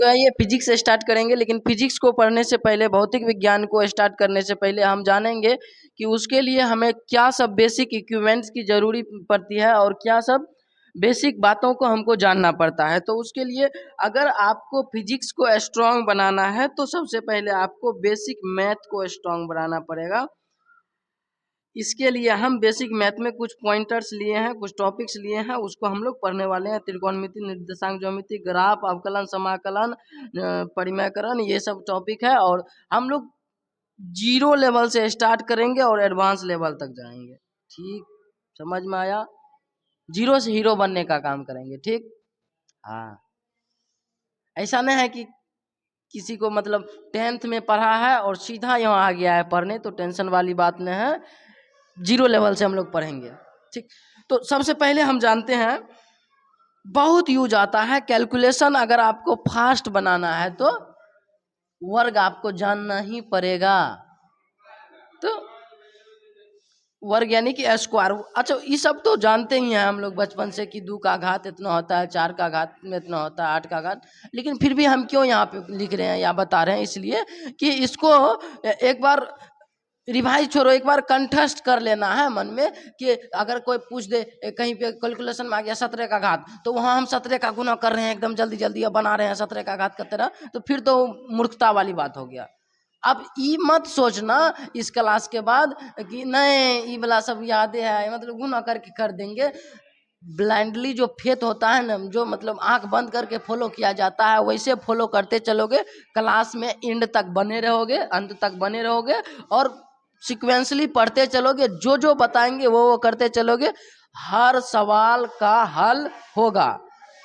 ये फिजिक्स से स्टार्ट करेंगे, लेकिन फिजिक्स को पढ़ने से पहले, भौतिक विज्ञान को स्टार्ट करने से पहले हम जानेंगे कि उसके लिए हमें क्या सब बेसिक इक्विपमेंट्स की ज़रूरी पड़ती है और क्या सब बेसिक बातों को हमको जानना पड़ता है। तो उसके लिए अगर आपको फिजिक्स को स्ट्रॉन्ग बनाना है तो सबसे पहले आपको बेसिक मैथ को स्ट्रॉन्ग बनाना पड़ेगा। इसके लिए हम बेसिक मैथ में कुछ पॉइंटर्स लिए हैं, कुछ टॉपिक्स लिए हैं, उसको हम लोग पढ़ने वाले हैं। त्रिकोणमिति, निर्देशांक ज्योमेट्री, ग्राफ, अवकलन, समाकलन, परिमेयकरण, ये सब टॉपिक है। और हम लोग जीरो लेवल से स्टार्ट करेंगे और एडवांस लेवल तक जाएंगे। ठीक, समझ में आया? जीरो से हीरो बनने का काम करेंगे। ठीक, हाँ, ऐसा नहीं है कि किसी को मतलब 10th में पढ़ा है और सीधा यहाँ आ गया है पढ़ने, तो टेंशन वाली बात नहीं है। जीरो लेवल से हम लोग पढ़ेंगे। ठीक, तो सबसे पहले हम जानते हैं, बहुत यूज आता है कैलकुलेशन। अगर आपको फास्ट बनाना है तो वर्ग आपको जानना ही पड़ेगा। तो वर्ग यानी कि स्क्वायर। अच्छा, ये सब तो जानते ही हैं हम लोग बचपन से कि 2 का घात इतना होता है, 4 का घात में इतना होता है, 8 का घात। लेकिन फिर भी हम क्यों यहाँ पे लिख रहे हैं या बता रहे हैं? इसलिए कि इसको एक बार रिवाइज छोड़ो, एक बार कंठस्थ कर लेना है मन में कि अगर कोई पूछ दे कहीं पे कैलकुलेशन में आ गया 17 का घात, तो वहाँ हम 17 का गुना कर रहे हैं एकदम जल्दी जल्दी, अब बना रहे हैं 17 का घात करते रह, तो फिर तो मूर्खता वाली बात हो गया। अब ये मत सोचना इस क्लास के बाद कि नहीं ये वाला सब याद है, मतलब गुना करके कर देंगे। ब्लाइंडली जो फेथ होता है ना, जो मतलब आंख बंद करके फॉलो किया जाता है, वैसे फॉलो करते चलोगे, क्लास में एंड तक बने रहोगे, अंत तक बने रहोगे और सिक्वेंसली पढ़ते चलोगे। जो जो बताएंगे वो करते चलोगे, हर सवाल का हल होगा।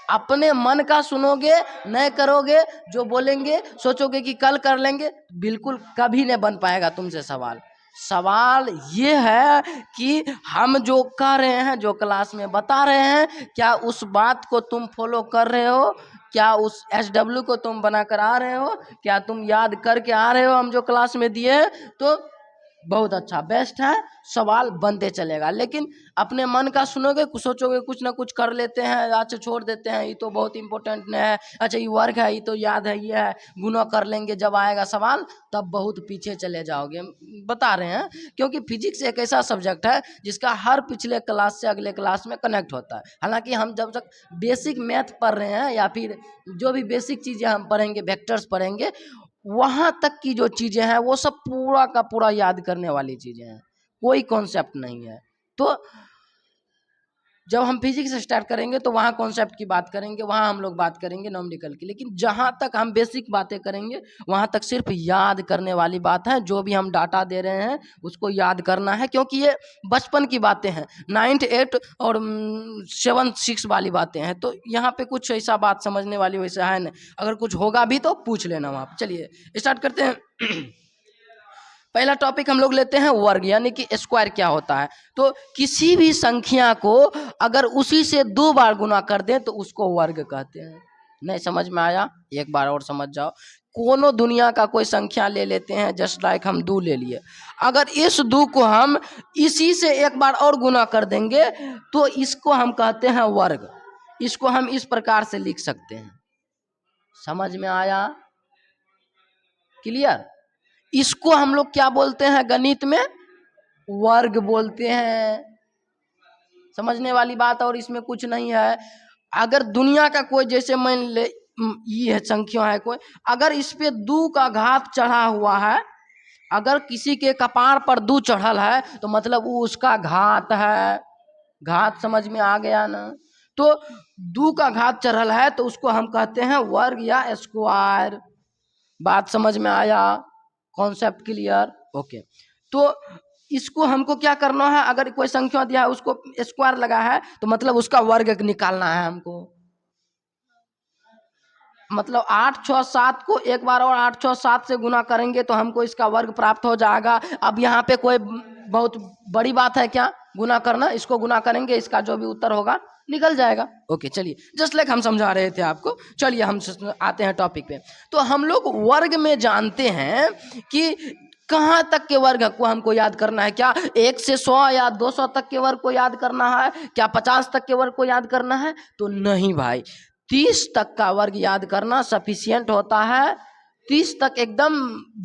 अपने मन का सुनोगे, नहीं करोगे, जो बोलेंगे सोचोगे कि कल कर लेंगे, बिल्कुल कभी नहीं बन पाएगा तुमसे सवाल। सवाल ये है कि हम जो कर रहे हैं, जो क्लास में बता रहे हैं, क्या उस बात को तुम फॉलो कर रहे हो? क्या उस SW को तुम बना कर आ रहे हो? क्या तुम याद करके आ रहे हो हम जो क्लास में दिए हैं? तो बहुत अच्छा, बेस्ट है, सवाल बनते चलेगा। लेकिन अपने मन का सुनोगे, कुछ सोचोगे, कुछ ना कुछ कर लेते हैं, अच्छा छोड़ देते हैं, ये तो बहुत इंपॉर्टेंट नहीं है, अच्छा ये वर्क है, ये तो याद है, ये है, गुना कर लेंगे, जब आएगा सवाल तब बहुत पीछे चले जाओगे। बता रहे हैं क्योंकि फिजिक्स एक ऐसा सब्जेक्ट है जिसका हर पिछले क्लास से अगले क्लास में कनेक्ट होता है। हालांकि हम जब तक बेसिक मैथ पढ़ रहे हैं या फिर जो भी बेसिक चीज़ें हम पढ़ेंगे, वेक्टर्स पढ़ेंगे, वहां तक की जो चीजें हैं वो सब पूरा का पूरा याद करने वाली चीजें हैं, कोई कॉन्सेप्ट नहीं है। तो जब हम फिजिक्स स्टार्ट करेंगे तो वहाँ कॉन्सेप्ट की बात करेंगे, वहाँ हम लोग बात करेंगे न्यूमेरिकल की। लेकिन जहाँ तक हम बेसिक बातें करेंगे वहाँ तक सिर्फ याद करने वाली बात है। जो भी हम डाटा दे रहे हैं उसको याद करना है, क्योंकि ये बचपन की बातें हैं, 9th 8 और 7th 6 वाली बातें हैं। तो यहाँ पे कुछ ऐसा बात समझने वाली वैसा है नहीं, अगर कुछ होगा भी तो पूछ लेना वहाँ पे। चलिए स्टार्ट करते हैं। पहला टॉपिक हम लोग लेते हैं वर्ग, यानी कि स्क्वायर क्या होता है। तो किसी भी संख्या को अगर उसी से 2 बार गुना कर दें तो उसको वर्ग कहते हैं। नहीं समझ में आया? एक बार और समझ जाओ। कोनो दुनिया का कोई संख्या ले लेते हैं, जस्ट लाइक हम 2 ले लिए, अगर इस 2 को हम इसी से एक बार और गुना कर देंगे तो इसको हम कहते हैं वर्ग। इसको हम इस प्रकार से लिख सकते हैं। समझ में आया? क्लियर? इसको हम लोग क्या बोलते हैं गणित में? वर्ग बोलते हैं। समझने वाली बात, और इसमें कुछ नहीं है। अगर दुनिया का कोई, जैसे मान ले ये संख्या है कोई, अगर इस पे 2 का घात चढ़ा हुआ है, अगर किसी के कपार पर 2 चढ़ल है तो मतलब वो उसका घात है। घात समझ में आ गया ना? तो 2 का घात चढ़ल है तो उसको हम कहते हैं वर्ग या स्क्वायर। बात समझ में आया? Concept clear? ओके। तो इसको हमको क्या करना है, अगर कोई संख्या दिया है उसको स्क्वायर लगा है तो मतलब उसका वर्ग निकालना है हमको। मतलब 8 6 7 को एक बार और 8 6 7 से गुना करेंगे तो हमको इसका वर्ग प्राप्त हो जाएगा। अब यहाँ पे कोई बहुत बड़ी बात है क्या गुना करना? इसको गुना करेंगे, इसका जो भी उत्तर होगा निकल जाएगा। ओके चलिए, जस्ट लाइक हम समझा रहे थे आपको। चलिए हम आते हैं टॉपिक पे। तो हम लोग वर्ग में जानते हैं कि कहाँ तक के वर्ग को हमको याद करना है। क्या 1 से 100 या 200 तक के वर्ग को याद करना है? क्या 50 तक के वर्ग को याद करना है? तो नहीं भाई, 30 तक का वर्ग याद करना सफिशियंट होता है। 30 तक एकदम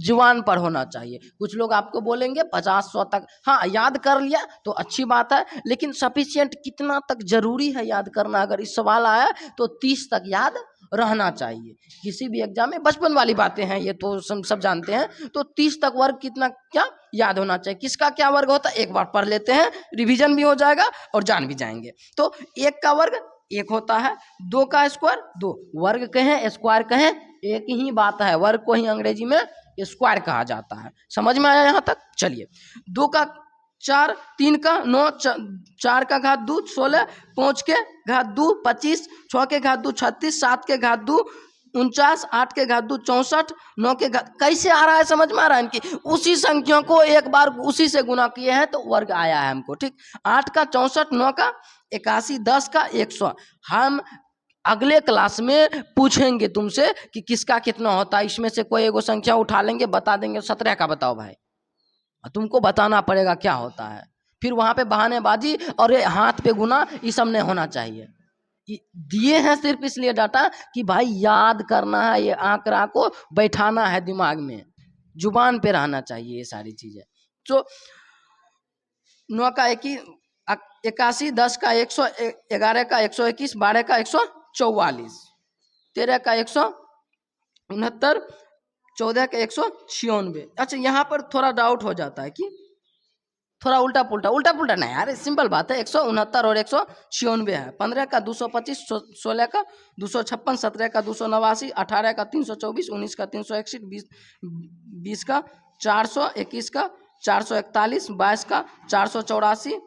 जुबान पर होना चाहिए। कुछ लोग आपको बोलेंगे 50-100 तक, हाँ याद कर लिया तो अच्छी बात है, लेकिन सफिशियंट कितना तक जरूरी है याद करना, अगर इस सवाल आया तो 30 तक याद रहना चाहिए। किसी भी एग्जाम में बचपन वाली बातें हैं ये तो सब जानते हैं। तो 30 तक वर्ग कितना क्या याद होना चाहिए। किसका क्या वर्ग होता है एक बार पढ़ लेते हैं, रिवीजन भी हो जाएगा और जान भी जाएंगे। तो 1 का वर्ग 1 होता है, 2 का स्क्वायर 2, वर्ग कहें स्क्वायर कहें एक ही बात है, वर्ग को ही अंग्रेजी में स्क्वायर कहा जाता है। समझ में आया यहाँ तक? चलिए 2 का 4, 3 का 9, 4 का घात 2 16, 5 के घात 2 25, 6 के घात 2 36, 7 के घात 2 49, 8 के घात 2 64, 9 के घात, कैसे आ रहा है समझ में आ रहा है इनकी? उसी संख्या को एक बार उसी से गुना किए हैं तो वर्ग आया है हमको, ठीक। 8 का 64, 9 का 81, 10 का 100। हम अगले क्लास में पूछेंगे तुमसे कि किसका कितना होता है, इसमें से कोई एगो संख्या उठा लेंगे बता देंगे 17 का बताओ भाई, तुमको बताना पड़ेगा क्या होता है। फिर वहां पे बहानेबाजी और ये हाथ पे गुना ये सब नहीं होना चाहिए। दिए हैं सिर्फ इसलिए डाटा कि भाई याद करना है, ये आंकड़ा को बैठाना है दिमाग में, जुबान पे रहना चाहिए ये सारी चीजें। तो 9 का 81, 10 का 100, 11 का 121, 12 का 144, 13 का 169, 14 का 196। अच्छा यहाँ पर थोड़ा डाउट हो जाता है कि थोड़ा उल्टा पुल्टा नहीं यार, सिंपल बात है। 169 और 196 है। 15 का 225, 16 का 256, 17 का 289, 18 का 324, 19 का 361, 20 का 400, 21 का 441, 22 का 484,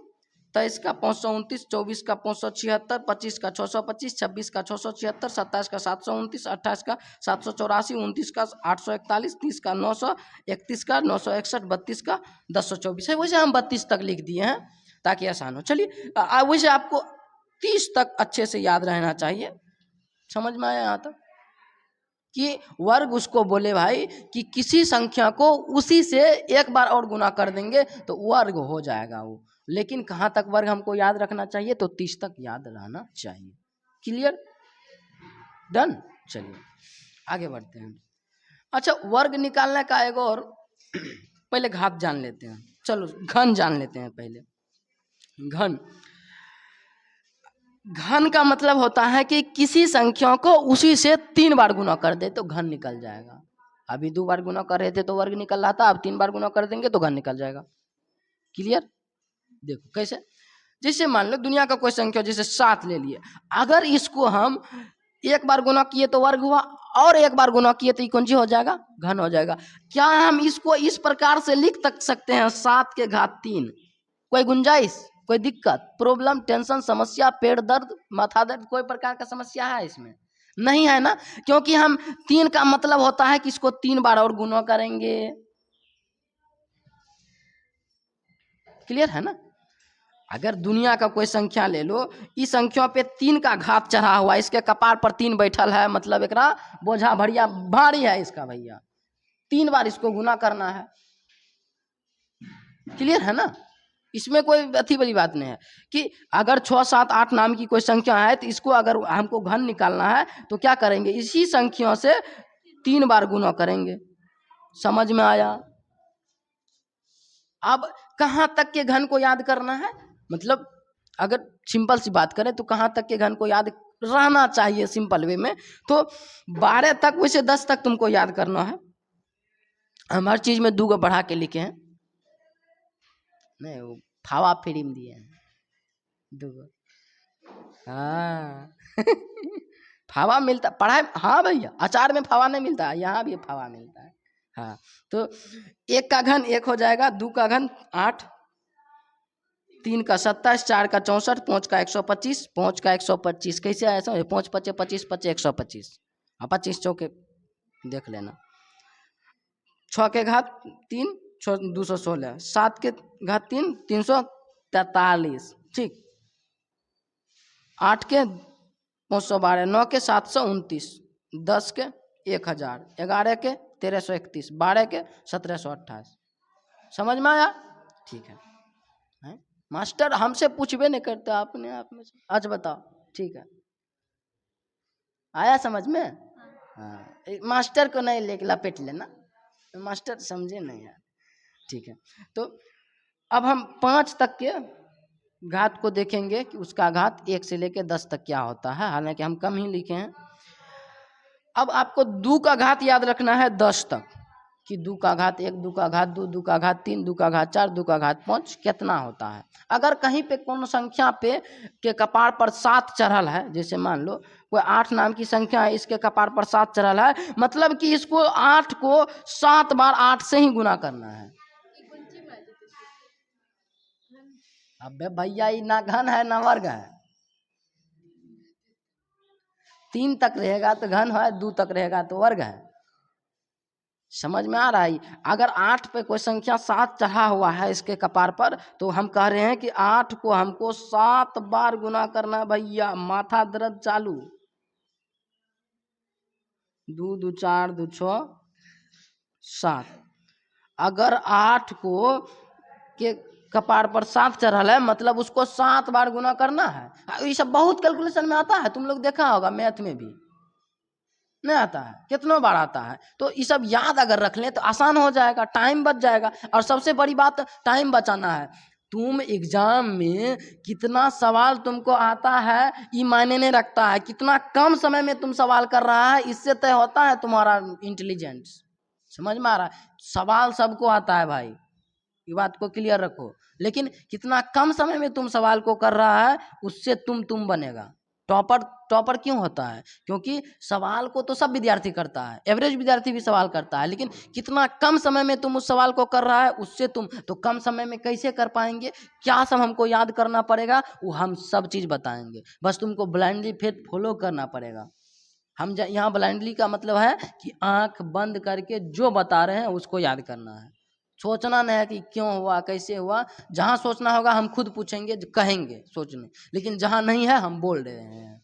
23 का 529, 24 का 576, 25 का 625, 26 का 676, 27 का 729, 28 का 784, 29 का 841, 30 का 900, 31 का 961, 32 का 1024 है। वैसे हम 32 तक लिख दिए हैं ताकि आसान हो। चलिए वैसे आपको 30 तक अच्छे से याद रहना चाहिए। समझ में आया यहाँ तक? कि वर्ग उसको बोले भाई कि किसी संख्या को उसी से एक बार और गुना कर देंगे तो वर्ग हो जाएगा वो। लेकिन कहाँ तक वर्ग हमको याद रखना चाहिए? तो 30 तक याद रहना चाहिए। क्लियर? डन। चलिए आगे बढ़ते हैं। अच्छा वर्ग निकालने का एक और पहले घात जान लेते हैं। चलो घन जान लेते हैं पहले। घन, घन का मतलब होता है कि किसी संख्या को उसी से 3 बार गुना कर दे तो घन निकल जाएगा। अभी 2 बार गुना कर रहे थे तो वर्ग निकल रहा था, अब 3 बार गुना कर देंगे तो घन निकल जाएगा। क्लियर? देखो कैसे, जैसे मान लो दुनिया का कोई संख्या जैसे 7 ले लिए, अगर इसको हम एक बार गुना किए तो वर्ग हुआ और एक बार गुना किए तो कौन सी हो जाएगा? घन हो जाएगा। क्या हम इसको इस प्रकार से लिख तक सकते हैं 7 के घात 3? कोई गुंजाइश, कोई दिक्कत, प्रॉब्लम, टेंशन, समस्या, पेट दर्द, माथा दर्द, कोई प्रकार का समस्या है इसमें? नहीं है ना, क्योंकि हम 3 का मतलब होता है कि इसको 3 बार और गुना करेंगे। क्लियर है ना? अगर दुनिया का कोई संख्या ले लो, इस संख्या पे 3 का घात चढ़ा हुआ, इसके कपार पर 3 बैठल है, मतलब एक बोझा भरिया भारी है इसका भैया, 3 बार इसको गुना करना है। क्लियर है ना? इसमें कोई अति बड़ी बात नहीं है कि अगर 6, 7, 8 नाम की कोई संख्या है तो इसको अगर हमको घन निकालना है तो क्या करेंगे? इसी संख्या से 3 बार गुना करेंगे। समझ में आया? अब कहाँ तक के घन को याद करना है? मतलब अगर सिंपल सी बात करें तो कहाँ तक के घन को याद रहना चाहिए सिंपल वे में? तो 12 तक, वैसे 10 तक तुमको याद करना है। हम हर चीज में 2 को बढ़ा के लिखे हैं, नहीं वो फावा फिल्म दिए हैं 2 को। हाँ फावा मिलता पढ़ाई, हाँ भैया अचार में फावा नहीं मिलता, यहाँ भी फावा मिलता है। हाँ तो 1 का घन 1 हो जाएगा, 2 का घन 8, 3 का 27, 4 का 64, 5 का 125, 5 का 125। कैसे आया समझ? 5 पचे 25, 25 125, 25 चौके देख लेना। 6 के घात 3 216, 7 के घात 3 343, ठीक। 8 के 512, 9 के 729, 10 के 1000, 11 के 1331, 12 के 1728। समझ में आया? ठीक है। मास्टर हमसे पूछबे नहीं करते, अपने आप में आज बताओ। ठीक है आया समझ में? हाँ, मास्टर को नहीं लेके लपेट लेना, मास्टर समझे नहीं यार। ठीक है, तो अब हम 5 तक के घात को देखेंगे कि उसका घात 1 से लेके 10 तक क्या होता है, हालांकि हम कम ही लिखे हैं। अब आपको 2 का घात याद रखना है 10 तक, कि 2 का घात 1, 2 का घात 2, 2 का घात 3, 2 का घात 4, 2 का घात 5 कितना होता है। अगर कहीं पे कोनो संख्या पे के कपार पर 7 चढ़ल है, जैसे मान लो कोई 8 नाम की संख्या है, इसके कपार पर 7 चढ़ल है, मतलब कि इसको 8 को 7 बार 8 से ही गुना करना है। अबे भैया ये ना घन है ना वर्ग है, 3 तक रहेगा तो घन है, 2 तक रहेगा तो वर्ग है। समझ में आ रहा है? अगर 8 पे कोई संख्या 7 चढ़ा हुआ है इसके कपार पर, तो हम कह रहे हैं कि 8 को हमको 7 बार गुना करना है भैया, माथा दर्द चालू। 2 2 4 2 6 7। अगर 8 को के कपार पर 7 चढ़ल है, मतलब उसको 7 बार गुना करना है। ये सब बहुत कैलकुलेशन में आता है, तुम लोग देखा होगा मैथ में भी नहीं आता है, कितनों बार आता है। तो ये सब याद अगर रख लें तो आसान हो जाएगा, टाइम बच जाएगा। और सबसे बड़ी बात टाइम बचाना है। तुम एग्जाम में कितना सवाल तुमको आता है ये मायने नहीं रखता है, कितना कम समय में तुम सवाल कर रहा है इससे तय होता है तुम्हारा इंटेलिजेंस। समझ में आ रहा है? सवाल सबको आता है भाई, ये बात को क्लियर रखो, लेकिन कितना कम समय में तुम सवाल को कर रहा है उससे तुम बनेगा। टॉपर टॉपर क्यों होता है? क्योंकि सवाल को तो सब विद्यार्थी करता है, एवरेज विद्यार्थी भी सवाल करता है, लेकिन कितना कम समय में तुम उस सवाल को कर रहा है उससे तुम। तो कम समय में कैसे कर पाएंगे, क्या सब हमको याद करना पड़ेगा, वो हम सब चीज़ बताएंगे। बस तुमको ब्लाइंडली फेथ फॉलो करना पड़ेगा। हम यहाँ ब्लाइंडली का मतलब है कि आंख बंद करके जो बता रहे हैं उसको याद करना है। सोचना नहीं है कि क्यों हुआ कैसे हुआ, जहाँ सोचना होगा हम खुद पूछेंगे कहेंगे सोचने, लेकिन जहाँ नहीं है हम बोल रहे हैं।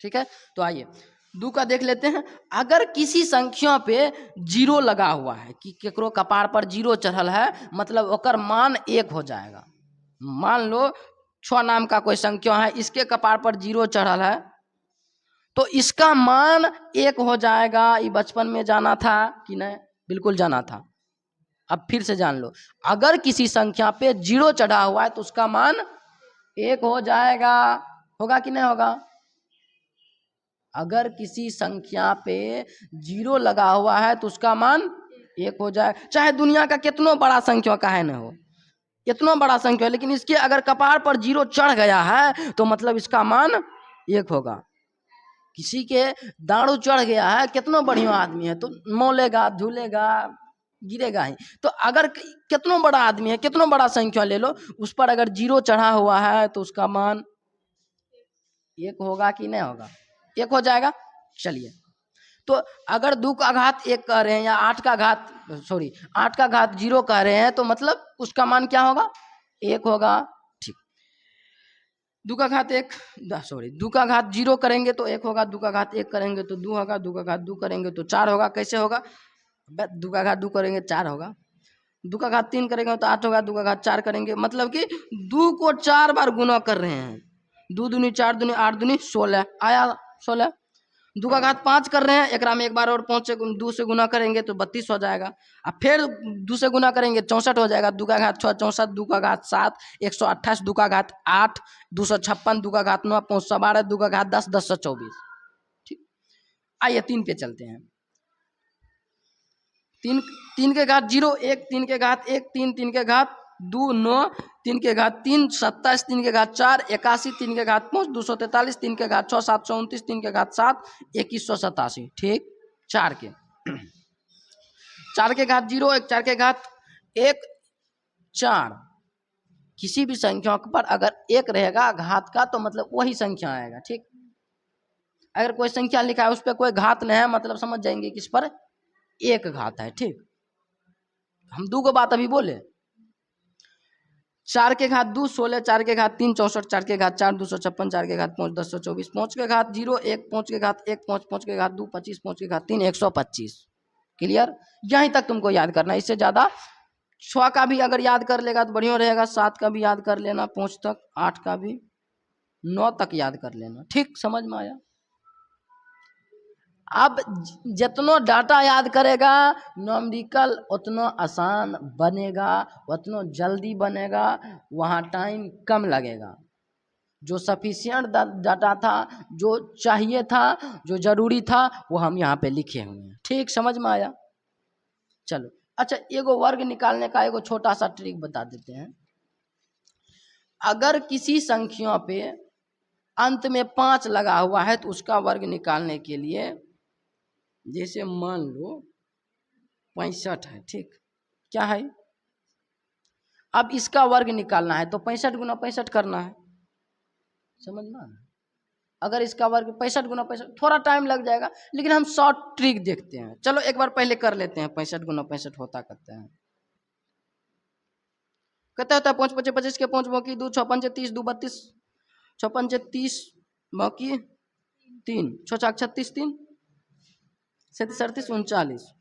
ठीक है, तो आइए 2 का देख लेते हैं। अगर किसी संख्या पे 0 लगा हुआ है, कि केकरो कपार पर 0 चढ़ल है, मतलब ओकर मान 1 हो जाएगा। मान लो 6 नाम का कोई संख्या है, इसके कपार पर 0 चढ़ल है, तो इसका मान 1 हो जाएगा। ये बचपन में जाना था कि नहीं? बिल्कुल जाना था। अब फिर से जान लो, अगर किसी संख्या पे 0 चढ़ा हुआ है तो उसका मान 1 हो जाएगा। होगा कि नहीं होगा? अगर किसी संख्या पे 0 लगा हुआ है तो उसका मान 1 हो जाएगा, चाहे दुनिया का कितना बड़ा संख्या का है न हो, कितना बड़ा संख्या, लेकिन इसके अगर कपार पर 0 चढ़ गया है तो मतलब इसका मान 1 होगा। किसी के दारू चढ़ गया है, कितना बढ़िया आदमी है, तो मौलेगा झूलेगा गिरेगा ही। तो अगर कितना बड़ा आदमी है, कितना बड़ा संख्या ले लो, उस पर अगर 0 चढ़ा हुआ है तो उसका मान 1 होगा कि नहीं होगा? 1 हो जाएगा। चलिए, तो अगर 2 का घात 1 कह रहे हैं, या 8 का घात 0 कह रहे हैं, तो मतलब उसका मान क्या होगा? 1 होगा। ठीक, 2 का घात 1 2 का घात 0 करेंगे तो 1 होगा, 2 का घात 1 करेंगे तो 2 होगा, 2 का घात 2 करेंगे तो 4 होगा। कैसे होगा? 2 का घात 2 करेंगे 4 होगा, 2 का घात 3 करेंगे तो 8 होगा, 2 का घात 4 करेंगे, मतलब कि 2 को 4 बार गुना कर रहे हैं। 2 दूनी 4 दूनी 8 दूनी 16 आया, 16। 2 का घात 5 कर रहे हैं, एक में एक बार और 5 से 2 से गुना करेंगे तो 32 हो जाएगा। अब फिर 2 से गुना करेंगे 64 हो जाएगा। 2 का घात 6 64, 2 का घात 7 128, 2 का घात 8 256, 2 का घात 9 512, 2 का घात 10 1024। ठीक, आइए 3 पे चलते हैं। 3 के घात 0 1, 3 के घात 1 3, 3 के घात 2 9, 3 के घात 3 27, 3 के घात 4 81, 3 के घात 5 243, 3 के घात 6 729, 3 के घात 7 2187। ठीक, 4 के 4 के घात 0 1, 4 के घात 1 4। किसी भी संख्या पर अगर 1 रहेगा घात का तो मतलब वही संख्या आएगा। ठीक, अगर कोई संख्या लिखा है उस पर कोई घात नहीं है, मतलब समझ जाएंगे किस पर 1 घात है। ठीक, हम 2 को बात अभी बोले। 4 के घात 2 16, 4 के घात 3 64, 4 के घात 4 256, 4 के घात 5 1024, 5 के घात 0 1, 5 के घात 1 5, 5 के घात 2 25, 5 के घात 3 125। क्लियर? यहीं तक तुमको याद करना, इससे ज़्यादा 6 का भी अगर याद कर लेगा तो बढ़िया रहेगा, 7 का भी याद कर लेना, 5 तक, 8 का भी, 9 तक याद कर लेना। ठीक, समझ में आया? अब जितना डाटा याद करेगा न्यूमेरिकल उतना आसान बनेगा, उतना जल्दी बनेगा, वहाँ टाइम कम लगेगा। जो सफिशिएंट डाटा था, जो चाहिए था, जो जरूरी था, वो हम यहाँ पे लिखे हुए हैं। ठीक, समझ में आया? चलो अच्छा, एगो वर्ग निकालने का एगो छोटा सा ट्रिक बता देते हैं। अगर किसी संख्या पे अंत में 5 लगा हुआ है तो उसका वर्ग निकालने के लिए, जैसे मान लो 65 है, ठीक, क्या है, अब इसका वर्ग निकालना है तो 65 गुना 65 करना है, समझ में? अगर इसका वर्ग 65 गुना 65, थोड़ा टाइम लग जाएगा, लेकिन हम शॉर्ट ट्रिक देखते हैं। चलो एक बार पहले कर लेते हैं। 65 गुना 65 होता करते हैं, कहते होता है 5 25 25 के 5 मौकी 2 6 5 30 2 32 6 5 30 मौकी 3 6 4 36 3 37 38 39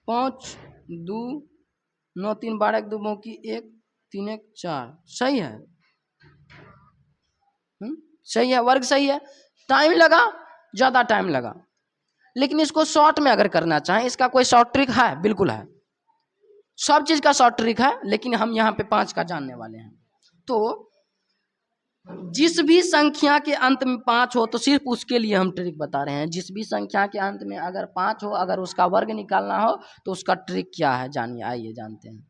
5 2 9 3 12 1 2 मौकी 1 3 1 4, सही है? सही है, वर्ग सही है। टाइम लगा, ज्यादा टाइम लगा, लेकिन इसको शॉर्ट में अगर करना चाहें, इसका कोई शॉर्ट ट्रिक है? बिल्कुल है, सब चीज का शॉर्ट ट्रिक है, लेकिन हम यहाँ पे 5 का जानने वाले हैं। तो जिस भी संख्या के अंत में 5 हो, तो सिर्फ उसके लिए हम ट्रिक बता रहे हैं। जिस भी संख्या के अंत में अगर 5 हो, अगर उसका वर्ग निकालना हो, तो उसका ट्रिक क्या है जानिए, आइए जानते हैं।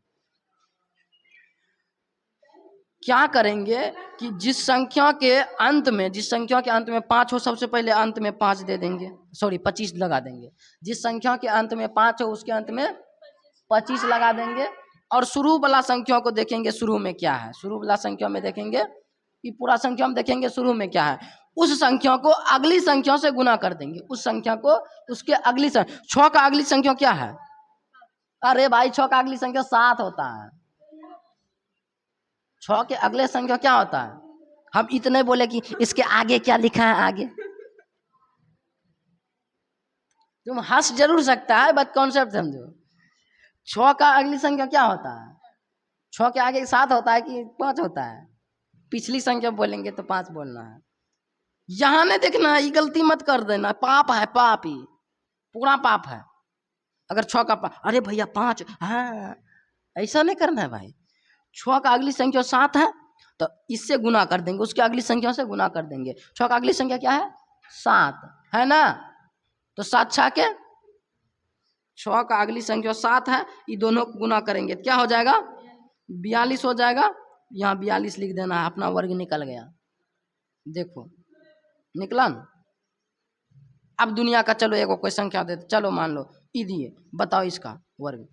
क्या करेंगे कि जिस संख्या के अंत में 5 हो, सबसे पहले अंत में 5 दे देंगे, सॉरी 25 लगा देंगे। जिस संख्या के अंत में 5 हो, उसके अंत में 25 लगा देंगे। और शुरू वाला संख्या को देखेंगे शुरू में क्या है, शुरू वाला संख्या में देखेंगे कि पूरा संख्या में देखेंगे शुरू में क्या है, उस संख्या को अगली संख्या से गुना कर देंगे। उस संख्या को उसके अगली 6 का अगली संख्या क्या है? अरे भाई 6 का अगली संख्या 7 होता है। 6 के अगले संख्या क्या होता है? हम इतने बोले कि इसके आगे क्या लिखा है, आगे तुम हंस जरूर सकता है, बट कॉन्सेप्ट समझो। 6 का अगली संख्या क्या होता है? 6 के आगे 7 होता है कि 5 होता है? पिछली संख्या बोलेंगे तो 5 बोलना है। यहां नहीं देखना है, ये गलती मत कर देना, पाप है, पाप ही पूरा पाप है। अगर 6 का अरे भैया 5, हाँ ऐसा नहीं करना है भाई। 6 का अगली संख्या 7 है तो इससे गुना कर देंगे, उसके अगली संख्या से गुना कर देंगे। 6 का अगली संख्या क्या है? 7 है ना? तो 7 6 के 6 का अगली संख्या 7 है, ये दोनों को गुना करेंगे क्या हो जाएगा? 42 हो जाएगा। यहाँ 42 लिख देना है, अपना वर्ग निकल गया। देखो निकला ना। अब दुनिया का चलो एगो कोई संख्या दे, चलो मान लो ई दिए, बताओ इसका वर्ग,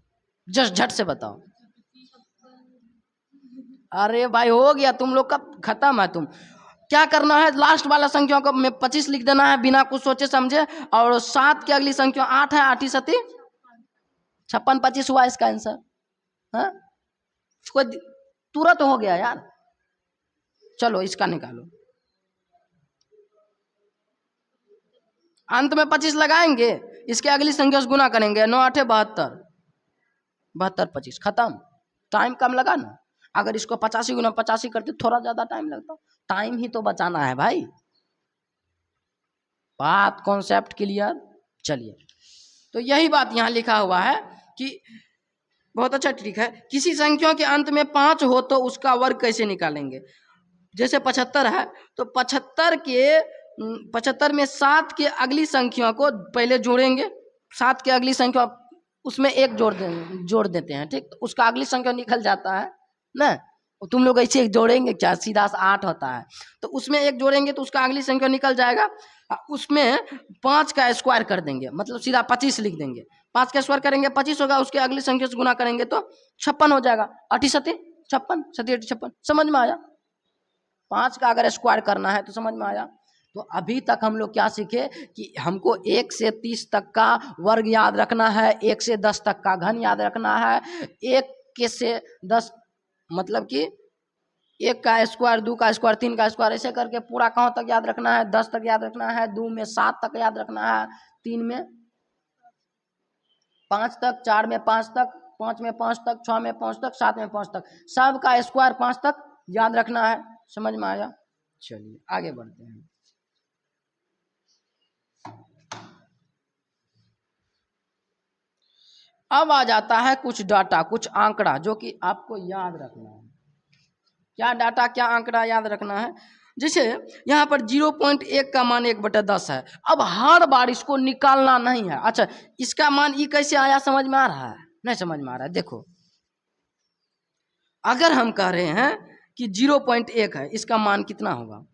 जस्ट झट से बताओ। अरे भाई हो गया, तुम लोग का खत्म है। तुम क्या करना है, लास्ट वाला संख्या को में 25 लिख देना है बिना कुछ सोचे समझे, और 7 की अगली संख्या 8 है, 8 सती 56 25 हुआ इसका आंसर। हाँ कोई तुरंत हो गया यार। चलो इसका निकालो, अंत में 25 लगाएंगे, इसके अगली संख्या से गुना करेंगे, 9 8 72 72 25, खत्म। टाइम कम लगा ना। अगर इसको 85 गुना 85 करते थोड़ा ज्यादा टाइम लगता। टाइम ही तो बचाना है भाई। बात कॉन्सेप्ट क्लियर? चलिए, तो यही बात यहाँ लिखा हुआ है कि बहुत अच्छा ट्रिक है। किसी संख्या के अंत में 5 हो तो उसका वर्ग कैसे निकालेंगे। जैसे 75 है तो 75 में 7 के अगली संख्या को पहले जोड़ेंगे, 7 के अगली संख्या उसमें 1 जोड़ देते हैं, ठीक, तो उसका अगली संख्या निकल जाता है ना। तुम लोग ऐसे जोड़ेंगे क्या, सीधा 8 होता है तो उसमें 1 जोड़ेंगे तो उसका अगली संख्या निकल जाएगा। उसमें 5 का स्क्वायर कर देंगे, मतलब सीधा 25 लिख देंगे। 5 का स्क्वायर करेंगे 25 होगा, उसके अगली संख्या से गुना करेंगे तो 56 हो जाएगा। 8 सती 56 सती 56, समझ में आया? 5 का अगर स्क्वायर करना है तो समझ में आया। तो अभी तक हम लोग क्या सीखे कि हमको 1 से 30 तक का वर्ग याद रखना है, 1 से 10 तक का घन याद रखना है, 1 के से 10 मतलब कि 1 का स्क्वायर, 2 का स्क्वायर, 3 का स्क्वायर, ऐसे करके पूरा कहाँ तक याद रखना है, 10 तक याद रखना है, 2 में 7 तक याद रखना है, 3 में 5 तक, 4 में 5 तक, 5 में 5 तक, 6 में 5 तक, 7 में 5 तक, सब का स्क्वायर 5 तक याद रखना है। समझ में आया? चलिए आगे बढ़ते हैं। अब आ जाता है कुछ डाटा, कुछ आंकड़ा जो कि आपको याद रखना है। क्या डाटा, क्या आंकड़ा याद रखना है? जैसे यहाँ पर 0.1 का मान 1/10 है। अब हर बार इसको निकालना नहीं है। अच्छा, इसका मान ई कैसे आया, समझ में आ रहा है? नहीं समझ में आ रहा है? देखो, अगर हम कह रहे हैं कि 0.1 है, इसका मान कितना होगा?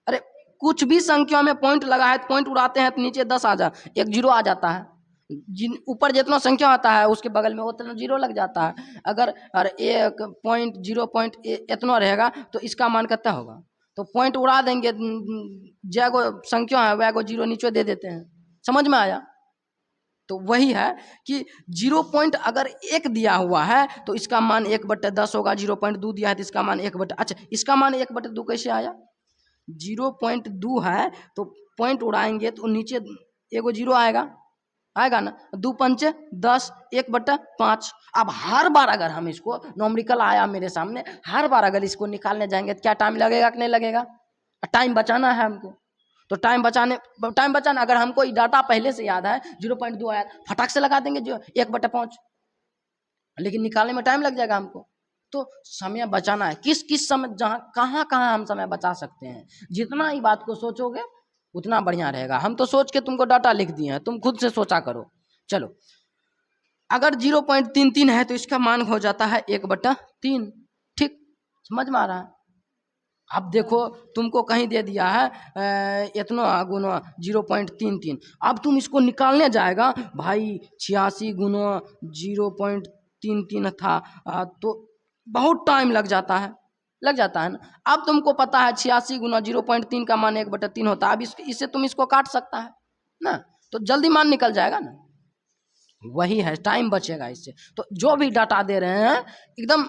अरे कुछ भी संख्या में पॉइंट लगा है तो पॉइंट उड़ाते हैं तो नीचे 10 आ जा, एक जीरो आ जाता है। जिन ऊपर जितना संख्या आता है उसके बगल में उतना जीरो लग जाता है। अगर अरे 1.0 इतना रहेगा तो इसका मान कितना होगा? तो पॉइंट उड़ा देंगे, जैगो संख्या है वैगो जीरो नीचे दे देते हैं। समझ में आया? तो वही है कि 0 अगर 1 दिया हुआ है तो इसका मान 1/10 होगा। 0.2 दिया है तो इसका मान 1/, अच्छा इसका मान 1/2 कैसे आया? 0.2 है तो पॉइंट उड़ाएंगे तो नीचे एगो जीरो आएगा, आएगा ना। 2 पंचे 10, 1/5। अब हर बार अगर हम इसको नॉमरिकल आया मेरे सामने, हर बार अगर इसको निकालने जाएंगे तो क्या टाइम लगेगा कि नहीं लगेगा? टाइम बचाना है हमको। तो टाइम बचाना, अगर हमको ये डाटा पहले से याद है 0.2 आया, फटाक से लगा देंगे जो 1/5, लेकिन निकालने में टाइम लग जाएगा हमको। तो समय बचाना है, किस किस समय, जहाँ कहाँ कहाँ हम समय बचा सकते हैं। जितना ही बात को सोचोगे उतना बढ़िया रहेगा। हम तो सोच के तुमको डाटा लिख दिए हैं, तुम खुद से सोचा करो। चलो, अगर 0.33 है तो इसका मान हो जाता है 1/3। ठीक, समझ में आ रहा है? अब देखो, तुमको कहीं दे दिया है इतना गुना 0.33। अब तुम इसको निकालने जाएगा भाई, 86 गुना 0.33 था, तो बहुत टाइम लग जाता है, लग जाता है ना। अब तुमको पता है 86 गुना 0.3 का मान 1/3 होता है। अब इससे तुम इसको काट सकता है ना, तो जल्दी मान निकल जाएगा ना। वही है, टाइम बचेगा इससे। तो जो भी डाटा दे रहे हैं एकदम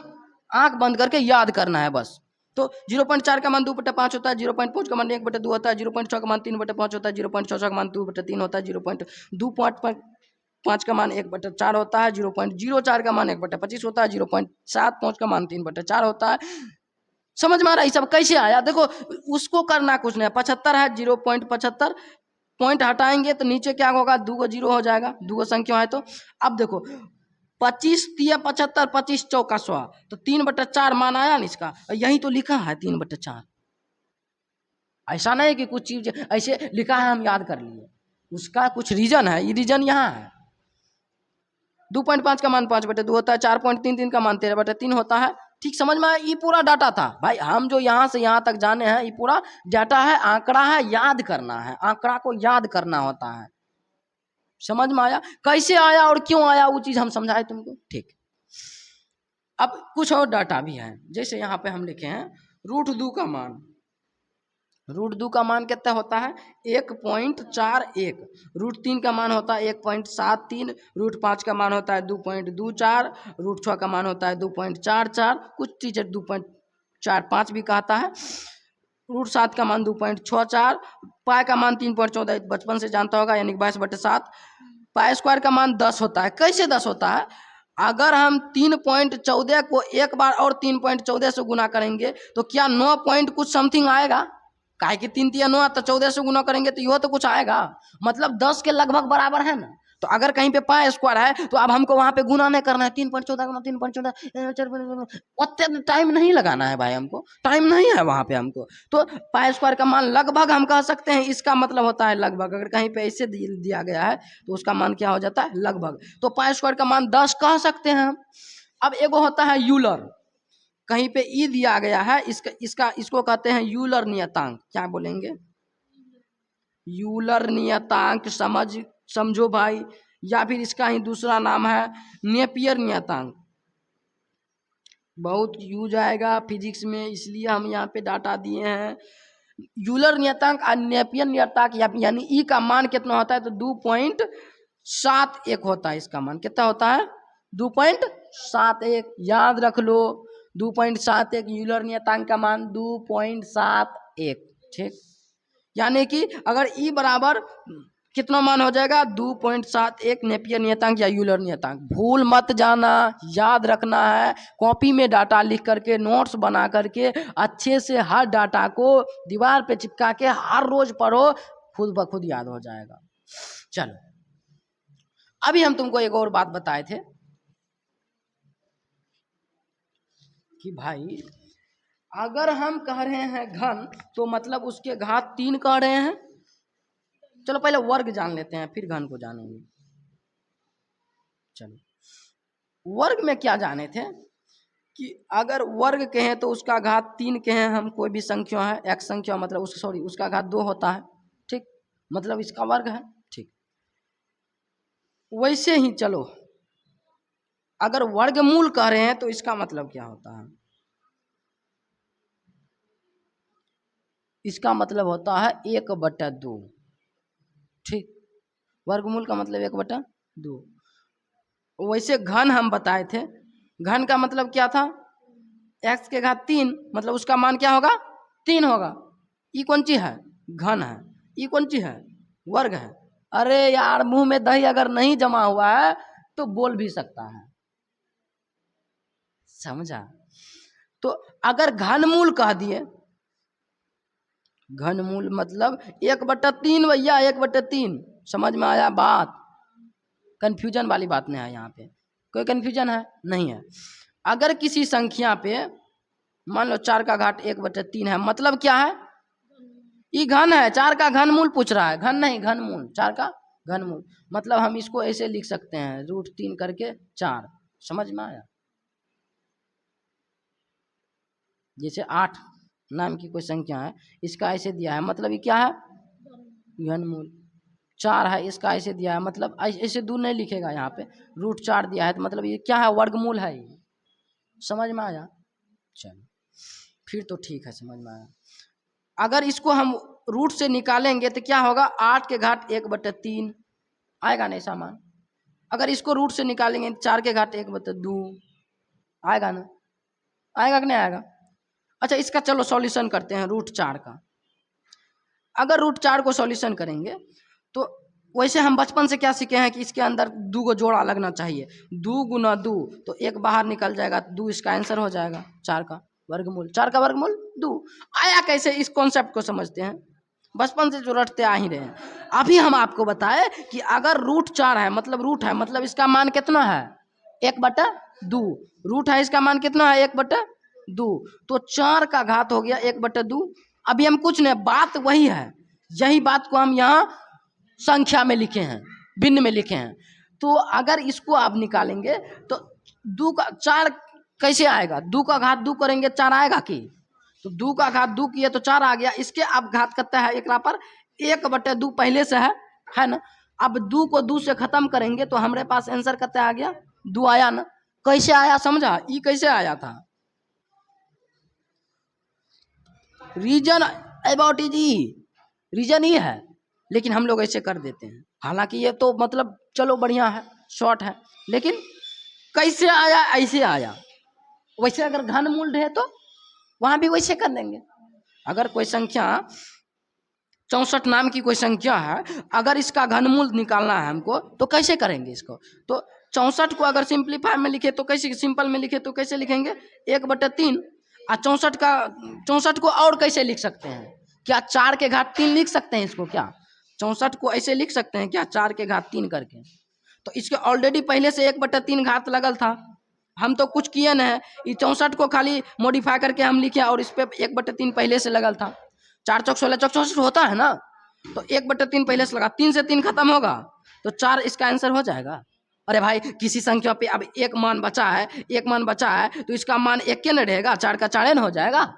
आंख बंद करके याद करना है बस। तो 0.4 का मान 2/5 होता है, 0.5 का मान 1/2 होता है, 0.6 का मान 3/5 होता है, 0.6 का मान 2/3 होता है, 0.25 का मान 1/4 होता है, 0.04 का मान 1/25 होता है, 0.75 का मान 3/4 होता है। समझ में आ रहा है? ये सब कैसे आया? देखो, उसको करना कुछ नहीं है। 75 है, 0.75 पॉइंट हटाएंगे तो नीचे क्या होगा? 2 जीरो हो जाएगा, 2 संख्या है तो। अब देखो, 25 तिया 75, 25 चौका 100, तो 3/4 मान आया ना इसका। यही तो लिखा है 3/4। ऐसा नहीं कि कुछ चीज ऐसे लिखा है हम याद कर लिए, उसका कुछ रीजन है। ये रीजन यहाँ है। 2.5 का मान 5/2 होता है, 4.33 का मान 13/3 होता है। ठीक, समझ में आया? ये पूरा डाटा था भाई। हम जो यहाँ से यहाँ तक जाने हैं, ये पूरा डाटा है, आंकड़ा है, याद करना है। आंकड़ा को याद करना होता है। समझ में आया? कैसे आया और क्यों आया वो चीज हम समझाए तुमको। ठीक, अब कुछ और डाटा भी है। जैसे यहाँ पे हम लिखे हैं √2 का मान। √2 का मान कितना होता है? 1.41। √3 का मान होता है 1.73। √5 का मान होता है 2.24। √6 का मान होता है 2.44। कुछ टीचर 2.45 भी कहता है। √7 का मान 2.64। पाई का मान 3.14, बचपन से जानता होगा, यानी 22/7। पाई स्क्वायर का मान 10 होता है। कैसे 10 होता है? अगर हम 3.14 को एक बार और 3.14 से गुना करेंगे तो क्या 9 पॉइंट कुछ समथिंग आएगा? काहे कि 3 तिया 9, तो 14 से गुना करेंगे तो यह तो कुछ आएगा, मतलब 10 के लगभग बराबर है ना। तो अगर कहीं पे पाई स्क्वायर है तो अब हमको वहां पे गुना नहीं करना है। 3.14 गुना 3.14, उतने टाइम नहीं लगाना है भाई, हमको टाइम नहीं है वहां पे हमको। तो पाई स्क्वायर का मान लगभग हम कह सकते हैं, इसका मतलब होता है लगभग। अगर कहीं पे ऐसे दिया गया है तो उसका मान क्या हो जाता है? लगभग। तो पाई स्क्वायर का मान 10 कह सकते हैं हम। अब एगो होता है यूलर, कहीं पे ई दिया गया है, इसको कहते हैं यूलर नियतांक। क्या बोलेंगे? यूलर नियतांक। समझो भाई, या फिर इसका ही दूसरा नाम है नेपियर नियतांक। बहुत यूज आएगा फिजिक्स में, इसलिए हम यहाँ पे डाटा दिए हैं। यूलर नियतांक और नेपियर नियतांक, यानी ई का मान कितना होता है? तो 2.71 होता है। इसका मान कितना होता है? 2.71। याद रख लो, 2.71 यूलर नियतांक का मान 2.71। ठीक, यानी कि अगर ई बराबर कितना मान हो जाएगा? 2.71 नेपियर नियतांक या यूलर नियतांक। भूल मत जाना, याद रखना है। कॉपी में डाटा लिख करके, नोट्स बना करके अच्छे से हर डाटा को दीवार पे चिपका के हर रोज पढ़ो, खुद ब खुद याद हो जाएगा। चलो, अभी हम तुमको एक और बात बताए थे कि भाई अगर हम कह रहे हैं घन तो मतलब उसके घात 3 कह रहे हैं। चलो पहले वर्ग जान लेते हैं फिर घन को जानेंगे। चलो वर्ग में क्या जाने थे कि अगर वर्ग कहें तो उसका घात 3 कहें हम, कोई भी संख्या है x संख्या मतलब उसका घात 2 होता है, ठीक, मतलब इसका वर्ग है, ठीक। वैसे ही चलो अगर वर्गमूल कह रहे हैं तो इसका मतलब क्या होता है, इसका मतलब होता है 1/2, ठीक। वर्गमूल का मतलब 1/2। वैसे घन हम बताए थे, घन का मतलब क्या था, x के घात 3 मतलब उसका मान क्या होगा, 3 होगा। ये कौन चीज है, घन है। ये कौन चीज है, वर्ग है। अरे यार मुंह में दही अगर नहीं जमा हुआ है तो बोल भी सकता है, समझा। तो अगर घनमूल कह दिए, घनमूल मतलब 1/3 भैया, 1/3। समझ में आया बात, कंफ्यूजन वाली बात नहीं है यहाँ पे, कोई कंफ्यूजन है नहीं है। अगर किसी संख्या पे मान लो 4 का घाट 1/3 है, मतलब क्या है, ये घन है। 4 का घनमूल पूछ रहा है, घन नहीं घनमूल, 4 का घनमूल। मतलब हम इसको ऐसे लिख सकते हैं √3 करके 4। समझ में आया। जैसे 8 नाम की कोई संख्या है, इसका ऐसे दिया है, मतलब ये क्या है, घनमूल। 4 है, इसका ऐसे दिया है, मतलब ऐसे दूर नहीं लिखेगा यहाँ पे, √4 दिया है तो मतलब ये क्या है, वर्गमूल है ये। समझ में आया। चलो फिर तो ठीक है, समझ में आया। अगर इसको हम रूट से निकालेंगे तो क्या होगा, 8 के घाट 1/3 आएगा ना ऐसा मान। अगर इसको रूट से निकालेंगे 4 के घाट 1/2 आएगा ना, आएगा कि नहीं आएगा। अच्छा इसका चलो सॉल्यूशन करते हैं √4 का। अगर √4 को सॉल्यूशन करेंगे तो वैसे हम बचपन से क्या सीखे हैं कि इसके अंदर 2 को जोड़ा लगना चाहिए, 2 गुना 2 तो 1 बाहर निकल जाएगा, 2 इसका आंसर हो जाएगा। 4 का वर्गमूल, 4 का वर्गमूल 2 आया। कैसे, इस कॉन्सेप्ट को समझते हैं, बचपन से जो रटते आ ही रहे हैं। अभी हम आपको बताए कि अगर √4 है मतलब रूट है, मतलब इसका मान कितना है, 1/2। रूट है, इसका मान कितना है, 1/2। तो 4 का घात हो गया 1/2। अभी हम कुछ नहीं, बात वही है, यही बात को हम यहाँ संख्या में लिखे हैं, भिन्न में लिखे हैं। तो अगर इसको आप निकालेंगे तो 2 का 4 कैसे आएगा, 2 का घात 2 करेंगे 4 आएगा कि, तो 2 का घात 2 किए तो 4 आ गया। इसके अब घात करता है एक पर 1/2 पहले से है ना। अब 2 को 2 से खत्म करेंगे तो हमारे पास आंसर कितना आ गया, 2 आया ना। कैसे आया समझा, ये कैसे आया था, reason about is E, reason ही है, लेकिन हम लोग ऐसे कर देते हैं। हालांकि ये तो मतलब चलो बढ़िया है, शॉर्ट है, लेकिन कैसे आया, ऐसे आया। वैसे अगर घनमूल है तो वहां भी वैसे कर देंगे। अगर कोई संख्या 64 नाम की कोई संख्या है, अगर इसका घनमूल निकालना है हमको तो कैसे करेंगे इसको, तो 64 को अगर सिंपलीफाई में लिखे तो कैसे, सिंपल में लिखे तो कैसे लिखेंगे, 1/3। और 64 को और कैसे लिख सकते हैं, क्या 4 के घात 3 लिख सकते हैं इसको, क्या 64 को ऐसे लिख सकते हैं क्या, 4 के घात 3 करके। तो इसके ऑलरेडी पहले से 1/3 घात लगल था, हम तो कुछ किए न है, ये 64 को खाली मॉडिफाई करके हम लिखे और इस पे 1/3 पहले से लगल था। 4 चौक 16 चौक 64 होता है ना, तो 1/3 पहले से लगा, 3 से 3 खत्म होगा तो 4 इसका आंसर हो जाएगा। अरे भाई किसी संख्या पे अब एक मान बचा है, एक मान बचा है तो इसका मान 1 के न रहेगा, 4 का 4 न हो जाएगा।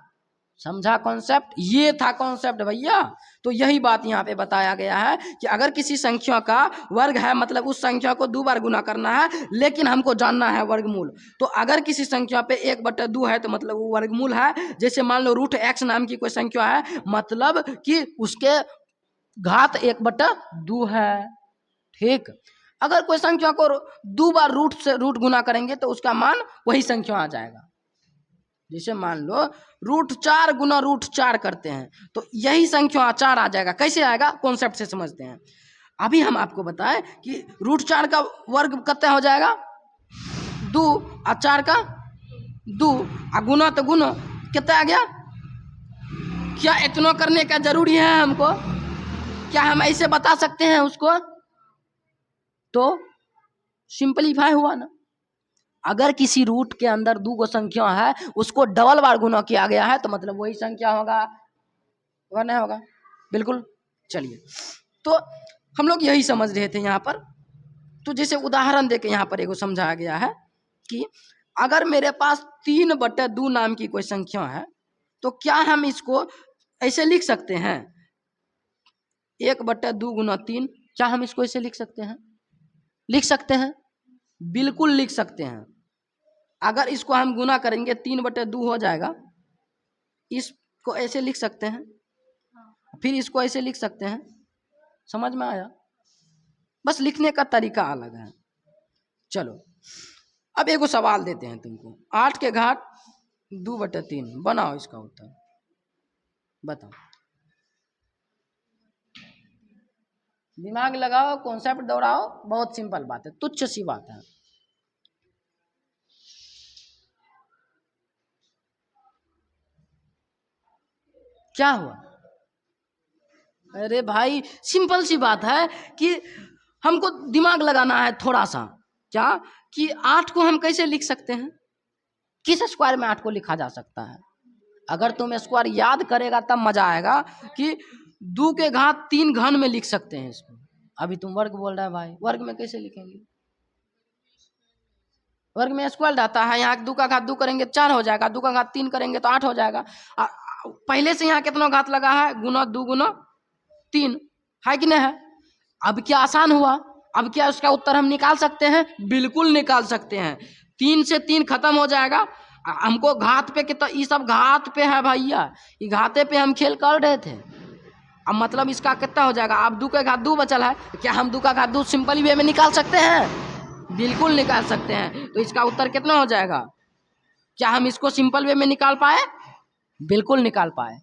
समझा कॉन्सेप्ट, ये था कॉन्सेप्ट भैया। तो यही बात यहाँ पे बताया गया है कि अगर किसी संख्या का वर्ग है मतलब उस संख्या को 2 बार गुना करना है, लेकिन हमको जानना है वर्गमूल। तो अगर किसी संख्या पे 1/2 है तो मतलब वो वर्गमूल है। जैसे मान लो √x नाम की कोई संख्या है, मतलब कि उसके घात 1/2 है, ठीक। अगर कोई संख्या को 2 बार रूट गुना करेंगे तो उसका मान वही संख्या आ जाएगा। जैसे मान लो √4 गुना √4 करते हैं तो यही संख्या 4 आ जाएगा। कैसे आएगा, कॉन्सेप्ट से समझते हैं। अभी हम आपको बताएं कि √4 का वर्ग कितना हो जाएगा, 2 और 4 का 2 और गुना तो गुना कितना आ गया। क्या इतना करने का जरूरी है हमको, क्या हम ऐसे बता सकते हैं उसको, तो सिंपलीफाई हुआ ना। अगर किसी रूट के अंदर 2 गो संख्या है, उसको डबल बार गुना किया गया है, तो मतलब वही संख्या होगा, नहीं होगा? बिल्कुल। चलिए, तो हम लोग यही समझ रहे थे यहाँ पर। तो जैसे उदाहरण देके यहाँ पर एगो समझाया गया है कि अगर मेरे पास 3/2 नाम की कोई संख्या है, तो क्या हम इसको ऐसे लिख सकते हैं, 1/2 गुना 3? क्या हम इसको ऐसे लिख सकते हैं? लिख सकते हैं, बिल्कुल लिख सकते हैं। अगर इसको हम गुना करेंगे 3/2 हो जाएगा, इसको ऐसे लिख सकते हैं, फिर इसको ऐसे लिख सकते हैं। समझ में आया? बस लिखने का तरीका अलग है। चलो, अब एगो सवाल देते हैं तुमको, 8 के घात 2/3, बनाओ इसका उत्तर, बताओ। दिमाग लगाओ, कॉन्सेप्ट दोहराओ, बहुत सिंपल बात है, तुच्छ सी बात है। क्या हुआ? अरे भाई, सिंपल सी बात है कि हमको दिमाग लगाना है थोड़ा सा। क्या कि 8 को हम कैसे लिख सकते हैं? किस स्क्वायर में 8 को लिखा जा सकता है? अगर तुम स्क्वायर याद करेगा तब मजा आएगा कि 2 के घात 3 घन में लिख सकते हैं इसको। अभी तुम वर्ग बोल रहा है भाई, वर्ग में कैसे लिखेंगे? वर्ग में स्क्वायर आता है, यहाँ 2 का घात 2 करेंगे 4 हो जाएगा, 2 का घात 3 करेंगे तो 8 हो जाएगा। पहले से यहाँ कितना घात लगा है? गुना 2 गुना 3 है कि नहीं है? अब क्या आसान हुआ? अब क्या उसका उत्तर हम निकाल सकते हैं? बिल्कुल निकाल सकते हैं। 3 से 3 खत्म हो जाएगा। हमको घात पे कितना, ये सब घात पे है भैया, ये घाते पे हम खेल कर रहे थे। अब मतलब इसका कितना हो जाएगा? अब 2 का घात 2 बचल है, क्या हम 2 का घात 2 सिंपली वे में निकाल सकते हैं? बिल्कुल निकाल सकते हैं। तो इसका उत्तर कितना हो जाएगा? क्या हम इसको सिंपल वे में निकाल पाए? बिल्कुल निकाल पाए।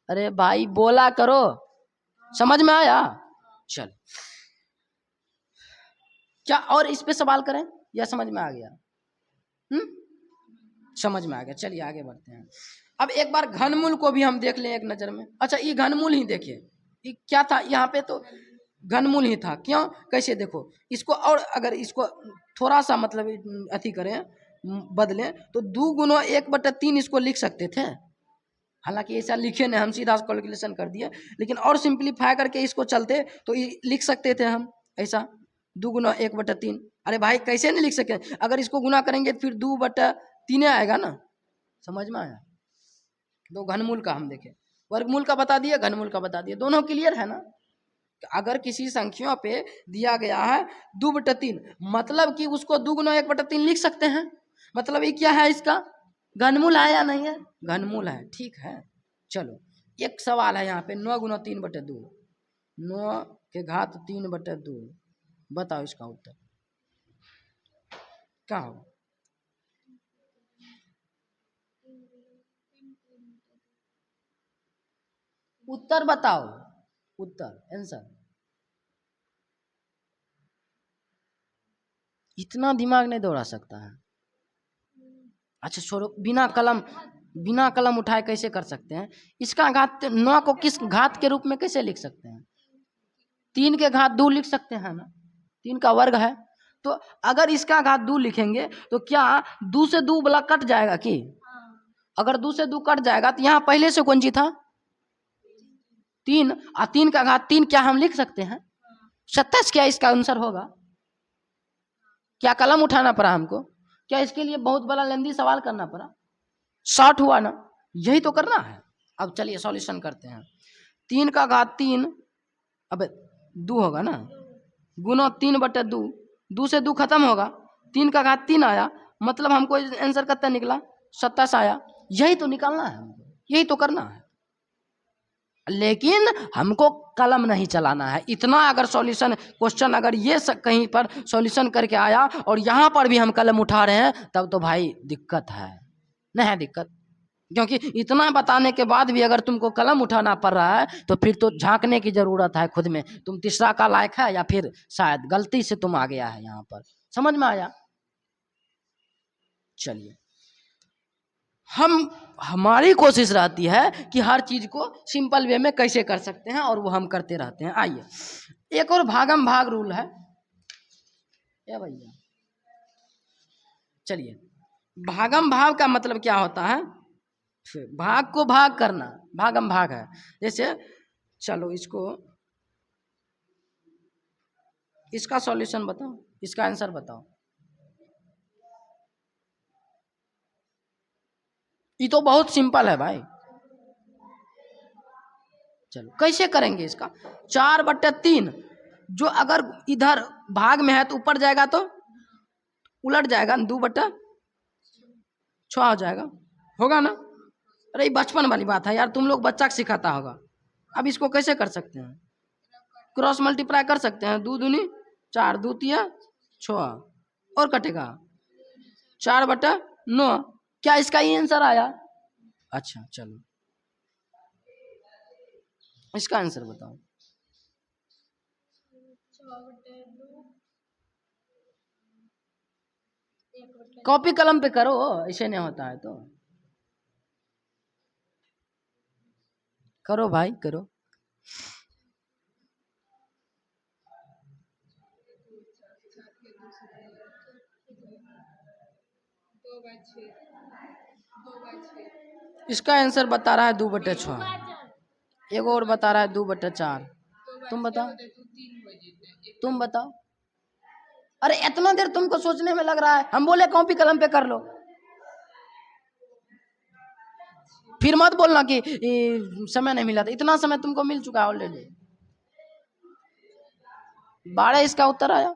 अरे भाई बोला करो, समझ में आया? चल, क्या और इस पे सवाल करें या समझ में आ गया? समझ में आ गया। चलिए आगे बढ़ते हैं। अब एक बार घनमूल को भी हम देख लें एक नजर में। अच्छा, ये घनमूल ही देखिए, ये क्या था यहाँ पे? तो घनमूल ही था। क्यों? कैसे? देखो इसको, और अगर इसको थोड़ा सा मतलब अथी करें, बदलें, तो 2 गुना 1/3 इसको लिख सकते थे। हालांकि ऐसा लिखे नहीं, हम सीधा कैलकुलेशन कर दिए, लेकिन और सिंप्लीफाई करके इसको चलते तो लिख सकते थे हम ऐसा, 2 गुना 1/3। अरे भाई कैसे नहीं लिख सके? अगर इसको गुना करेंगे तो फिर 2/3 आएगा ना। समझ में आया? तो घनमूल का हम देखें, वर्गमूल का बता दिए, घनमूल का बता दिए, दोनों क्लियर है ना? अगर किसी संख्या पे दिया गया है 2/3, मतलब कि उसको 2 गुना 1/3 लिख सकते हैं। मतलब ये क्या है? इसका घनमूल है या नहीं है? घनमूल है, ठीक है। चलो, एक सवाल है यहाँ पे, 9 गुना 3/2, 9 के घात 3/2, बताओ इसका उत्तर क्या होगा? उत्तर बताओ, उत्तर, आंसर। इतना दिमाग नहीं दौड़ा सकता है। अच्छा छोड़ो, बिना कलम उठाए कैसे कर सकते हैं? इसका घात 9 को किस घात के रूप में कैसे लिख सकते हैं? 3 के घात 2 लिख सकते हैं ना, 3 का वर्ग है। तो अगर इसका घात 2 लिखेंगे तो क्या 2 से 2 वाला कट जाएगा कि? अगर 2 से 2 कट जाएगा तो यहाँ पहले से कौन सी था? 3, और 3 का घात 3 क्या हम लिख सकते हैं? 27 क्या इसका आंसर होगा? क्या कलम उठाना पड़ा हमको? क्या इसके लिए बहुत बड़ा लेंदी सवाल करना पड़ा? शॉर्ट हुआ ना, यही तो करना है। अब चलिए सॉल्यूशन करते हैं। 3 का घात 3, अब 2 होगा ना, गुना 3/2, 2 से 2 खत्म होगा, 3 का घात 3 आया, मतलब हमको आंसर कितना निकला? 27 आया। यही तो निकालना है हमको, यही तो करना है। लेकिन हमको कलम नहीं चलाना है। इतना अगर सॉल्यूशन क्वेश्चन अगर ये कहीं पर सॉल्यूशन करके आया और यहाँ पर भी हम कलम उठा रहे हैं, तब तो भाई दिक्कत है। नहीं है दिक्कत? क्योंकि इतना बताने के बाद भी अगर तुमको कलम उठाना पड़ रहा है तो फिर तो झांकने की जरूरत है खुद में, तुम तीसरा का लायक है या फिर शायद गलती से तुम आ गया है यहाँ पर। समझ में आया? चलिए, हमारी कोशिश रहती है कि हर चीज को सिंपल वे में कैसे कर सकते हैं, और वो हम करते रहते हैं। आइए, एक और भागम भाग रूल है, या भैया, चलिए भागम भाग का मतलब क्या होता है? भाग को भाग करना, भागम भाग है। जैसे चलो इसका सॉल्यूशन बताओ, इसका आंसर बताओ। ये तो बहुत सिंपल है भाई। चलो कैसे करेंगे इसका? 4/3 जो अगर इधर भाग में है तो ऊपर जाएगा तो उलट जाएगा, 2/6 हो जाएगा, होगा ना? अरे ये बचपन वाली बात है यार, तुम लोग बच्चा को सिखाता होगा। अब इसको कैसे कर सकते हैं? क्रॉस मल्टीप्लाई कर सकते हैं, 2×2=4, 2×3=6 और कटेगा 4/9। क्या इसका ही आंसर आया? अच्छा चलो इसका आंसर बताओ। कॉपी कलम पे करो, ऐसे नहीं होता है तो करो भाई करो। इसका आंसर बता रहा है 2/6। एक और बता रहा है 2/4। तुम बताओ, तुम बताओ। अरे इतना देर तुमको सोचने में लग रहा है, हम बोले कॉपी कलम पे कर लो। फिर मत बोलना कि समय नहीं मिला था, इतना समय तुमको मिल चुका है ऑलरेडी। 12 इसका उत्तर आया।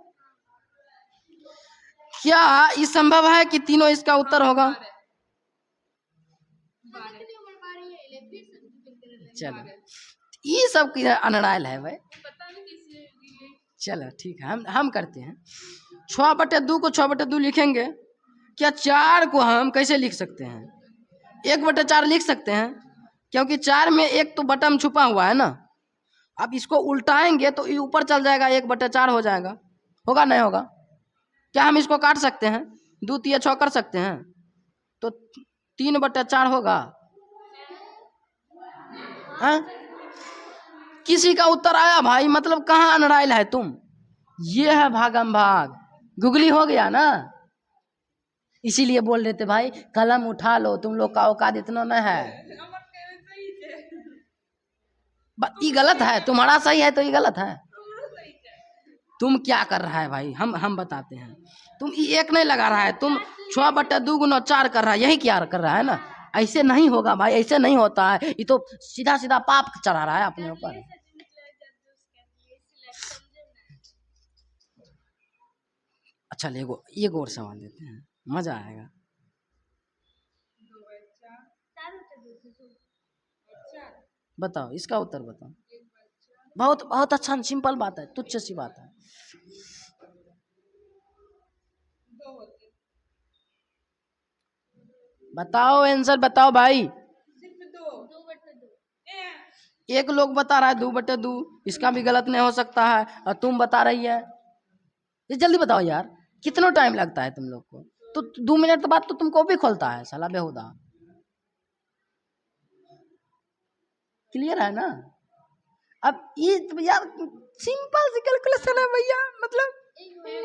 क्या ये संभव है कि तीनों इसका उत्तर होगा? चलो ये सब की अनड़ाइल है भाई। चलो ठीक है, हम करते हैं। 6/2 को 6/2 लिखेंगे क्या? 4 को हम कैसे लिख सकते हैं? 1/4 लिख सकते हैं, क्योंकि 4 में एक तो बटन छुपा हुआ है ना। अब इसको उल्टाएंगे तो ये ऊपर चल जाएगा, 1/4 हो जाएगा। होगा नहीं होगा? क्या हम इसको काट सकते हैं? 2×3=6 कर सकते हैं तो 3/4 होगा। हाँ? किसी का उत्तर आया भाई, मतलब कहाँ अनड़ाइल है तुम? ये है भागम भाग, गुगली हो गया ना। इसीलिए बोल रहे थे भाई कलम उठा लो, तुम लोग का औकात इतना न है। ये गलत है, तुम्हारा सही है तो ये गलत है। तुम क्या कर रहा है भाई, हम बताते हैं। तुम ये एक नहीं लगा रहा है, तुम 6/2 × 4 कर रहा है, यही क्या कर रहा है ना। ऐसे नहीं होगा भाई, ऐसे नहीं होता है। ये तो सीधा सीधा पाप चढ़ा रहा है अपने ऊपर। अच्छा एक और सवाल देते हैं, मजा आएगा। बताओ इसका उत्तर बताओ। बहुत बहुत अच्छा सिंपल बात है, तुच्छ सी बात है। बताओ आंसर बताओ भाई। एक लोग बता रहा है 2/2, इसका भी गलत नहीं हो सकता है, और तुम बता रही है। ये जल्दी बताओ यार, कितना टाइम लगता है तुम लोग को? तो 2 मिनट बाद तो तुमको भी खोलता है साला बेहुदा। क्लियर है ना? अब ये तो यार सिंपल सी कैलकुलेशन है भैया, मतलब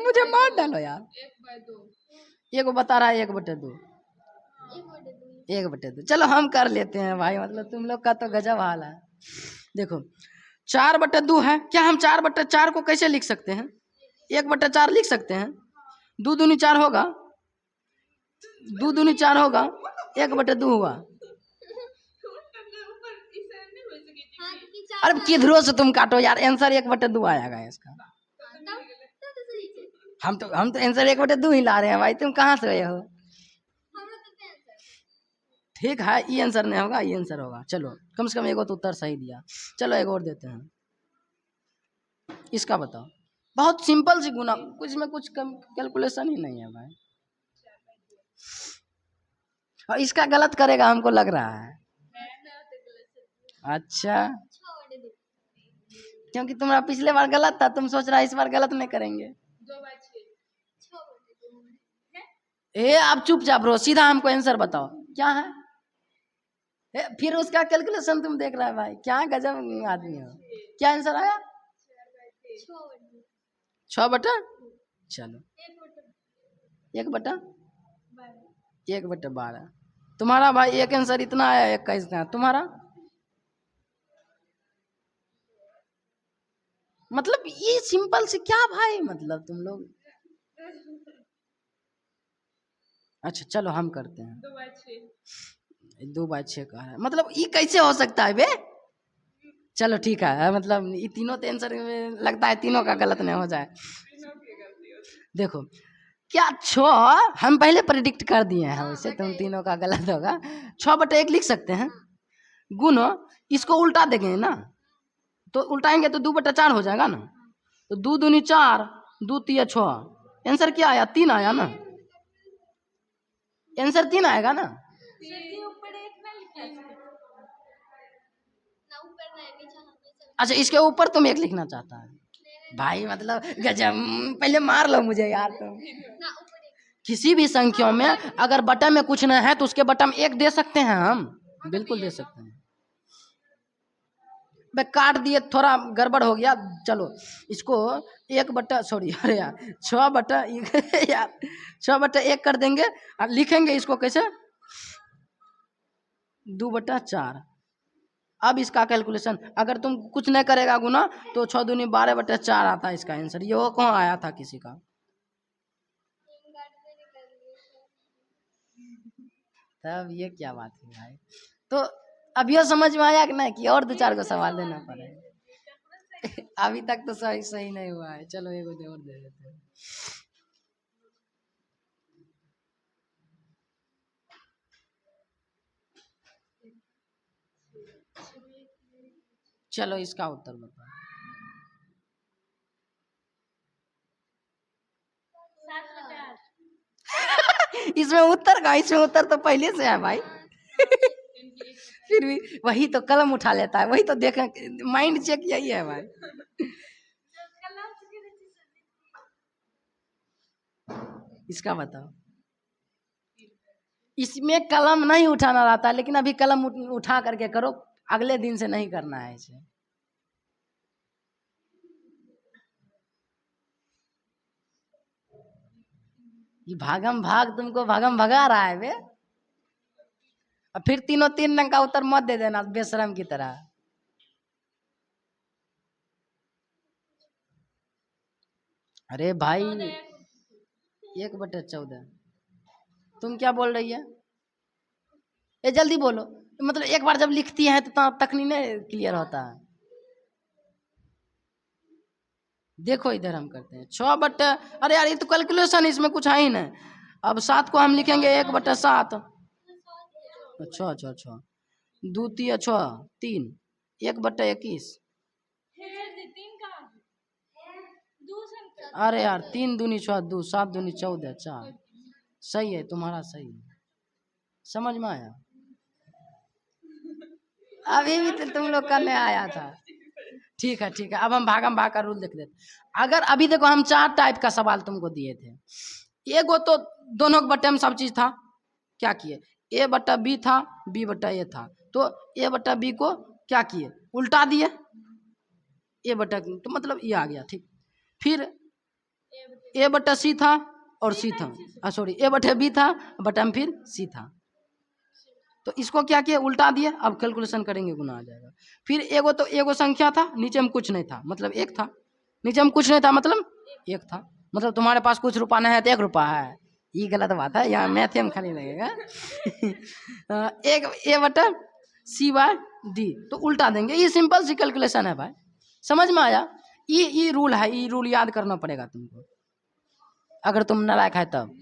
मुझे मार डालो यार। एक बता रहा है 1/2, 1/2। चलो हम कर लेते हैं भाई, मतलब तुम लोग का तो गजब हाल है। देखो 4/2 है, क्या हम 4/4 को कैसे लिख सकते हैं? 1/4 लिख सकते हैं। 2×2=4 होगा, 2×2=4 होगा, 1/2 हुआ। अरे किधरों से तुम काटो यार, आंसर 1/2 आएगा इसका। हम तो आंसर 1/2 ही ला रहे हैं भाई, तुम कहाँ से हो? ठीक है, ये आंसर नहीं होगा, ये आंसर होगा। चलो कम से कम एक तो उत्तर सही दिया। चलो एक और देते हैं, इसका बताओ। बहुत सिंपल सी गुना, कुछ में कुछ कम कैलकुलेशन ही नहीं है भाई। और इसका गलत करेगा हमको लग रहा है। अच्छा, क्योंकि तुम्हारा पिछले बार गलत था, तुम सोच रहा है इस बार गलत नहीं करेंगे। आप चुपचाप रहो, सीधा हमको आंसर बताओ क्या है। फिर उसका कैलकुलेशन तुम देख रहा है भाई, क्या गजब आदमी हो। क्या आंसर आया? 6/4। चलो 1/12। तुम्हारा भाई एक आंसर इतना आया, 21 का। तुम्हारा मतलब ये सिंपल से क्या भाई, मतलब तुम लोग। अच्छा चलो हम करते हैं। 2/6 का है, मतलब ये कैसे हो सकता है बे। चलो ठीक है, मतलब ये तीनों तो आंसर में लगता है तीनों का गलत नहीं हो जाए। देखो क्या 6 हम पहले प्रेडिक्ट कर दिए हैं, वैसे तुम तीनों का गलत होगा। 6/1 लिख सकते हैं। गुनो इसको उल्टा देंगे ना, तो उल्टाएंगे तो 2/4 हो जाएगा ना। तो 2 दूनी 4, 2 तिया 6। आंसर क्या आया? 3 आया ना। आंसर 3 आएगा ना। अच्छा इसके ऊपर तुम 1 लिखना चाहता है भाई, मतलब गजब। पहले मार लो मुझे यार तुम। किसी भी संख्या में अगर बटन में कुछ नहीं है तो उसके बटन 1 दे सकते हैं हम, बिल्कुल दे सकते हैं। मैं काट दिए, थोड़ा गड़बड़ हो गया। चलो इसको 1/, अरे यार 6/, यार 6/1 कर देंगे और लिखेंगे इसको कैसे, 2/4। अब इसका कैलकुलेशन अगर तुम कुछ नहीं करेगा गुना तो 6 दूनी 12/4 आता है इसका आंसर। ये वो कहाँ आया था किसी का। तब ये क्या बात है भाई। तो अभी ये समझ में आया कि नहीं, कि और 2-4 को सवाल देना पड़ेगा। अभी तक तो सही सही नहीं हुआ है। चलो एक और दे देते हैं। चलो इसका उत्तर बताओ। इसमें उत्तर तो पहले से है भाई। फिर भी वही तो कलम उठा लेता है, वही तो देख, माइंड चेक यही है भाई। इसका बताओ। इसमें कलम नहीं उठाना रहता, लेकिन अभी कलम उठा करके करो, अगले दिन से नहीं करना है इसे। ये भागम भाग तुमको भागम भगा रहा है बे। और फिर तीनों 3 रंग का उत्तर मत दे देना बेशरम की तरह। अरे भाई 1/14। तुम क्या बोल रही है? ये जल्दी बोलो, मतलब एक बार जब लिखती है तो तक नहीं क्लियर होता है। देखो इधर हम करते हैं 6/, अरे यार ये तो कैलकुलेशन, इसमें कुछ है ही नहीं। अब 7 को हम लिखेंगे 1/7। अच्छा अच्छा अच्छा, 2 तिया 6, 3, 1/21। अरे यार 3 दूनी 6, 2, 7 दूनी 14, 4। सही है तुम्हारा, सही है। समझ में आया। अभी भी तो तुम लोग का नहीं आया था। ठीक है ठीक है, अब हम भागम भाग का रूल देख लेते। अगर अभी देखो हम 4 टाइप का सवाल तुमको दिए थे। एगो तो दोनों के बटे में सब चीज था, क्या किए, A/B था, B/A था, तो A/B को क्या किए, उल्टा दिए। तो मतलब ये आ गया ठीक। फिर A/C था और C था, सॉरी A/B था, बटा में फिर C था, तो इसको क्या किया, उल्टा दिए। अब कैलकुलेशन करेंगे गुना आ जाएगा। फिर एगो संख्या था, नीचे में कुछ नहीं था, मतलब 1 था। नीचे में कुछ नहीं था मतलब 1 था, मतलब तुम्हारे पास कुछ रुपया नहीं है तो 1 रुपया है। ये गलत बात है, यहाँ मैथ में खाली लगेगा। एक A/C/D, तो उल्टा देंगे। ये सिंपल सी कैलकुलेशन है भाई, समझ में आया। ये रूल है, ये रूल याद करना पड़ेगा तुमको, अगर तुम नालायक है तब।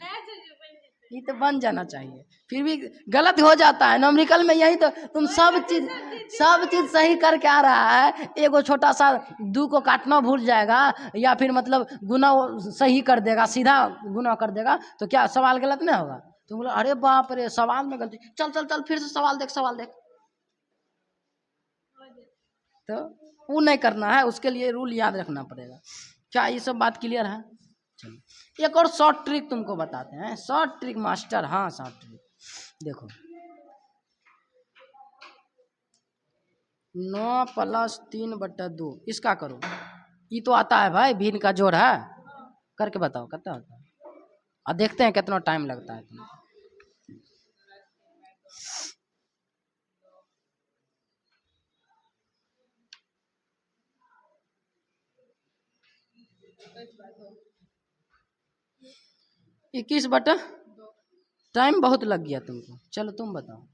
ये तो बन जाना चाहिए, फिर भी गलत हो जाता है न्यूमेरिकल में। यही तो तुम सब चीज सही करके आ रहा है, एगो छोटा सा 2 को काटना भूल जाएगा, या फिर मतलब गुना सही कर देगा, सीधा गुना कर देगा, तो क्या सवाल गलत नहीं होगा। तुम बोलो अरे बाप रे सवाल में गलती, चल चल चल फिर से सवाल देख। तो वो नहीं करना है, उसके लिए रूल याद रखना पड़ेगा। क्या ये सब बात क्लियर है? चलो एक और शॉर्ट ट्रिक तुमको बताते हैं, शॉर्ट ट्रिक मास्टर। हाँ शॉर्ट ट्रिक देखो, 9 + 3/2 इसका करो। ये तो आता है भाई, भिन्न का जोड़ है, करके बताओ कितना होता है, और देखते हैं कितना टाइम लगता है तुम्हें। 21/2। टाइम बहुत लग गया तुमको, चलो तुम बताओ।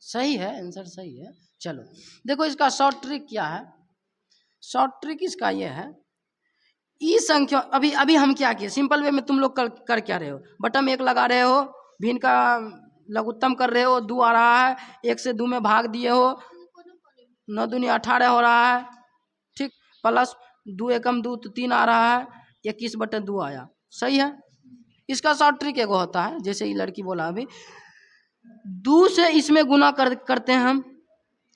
सही है, आंसर सही है। चलो देखो इसका शॉर्ट ट्रिक क्या है। शॉर्ट ट्रिक इसका ये है, ई संख्या अभी अभी हम क्या किए सिंपल वे में, तुम लोग कर क्या रहे हो, बटन 1 लगा रहे हो, भिन्न का लघुत्तम कर रहे हो, 2 आ रहा है, 1 से 2 में भाग दिए हो, 9 दूनी 18 हो रहा है, ठीक, प्लस 2 एकम 2 तो 3 आ रहा है, 21/2 आया। सही है। इसका शॉर्ट ट्रिक एगो होता है, जैसे ये लड़की बोला अभी, 2 से इसमें गुना करते हैं हम,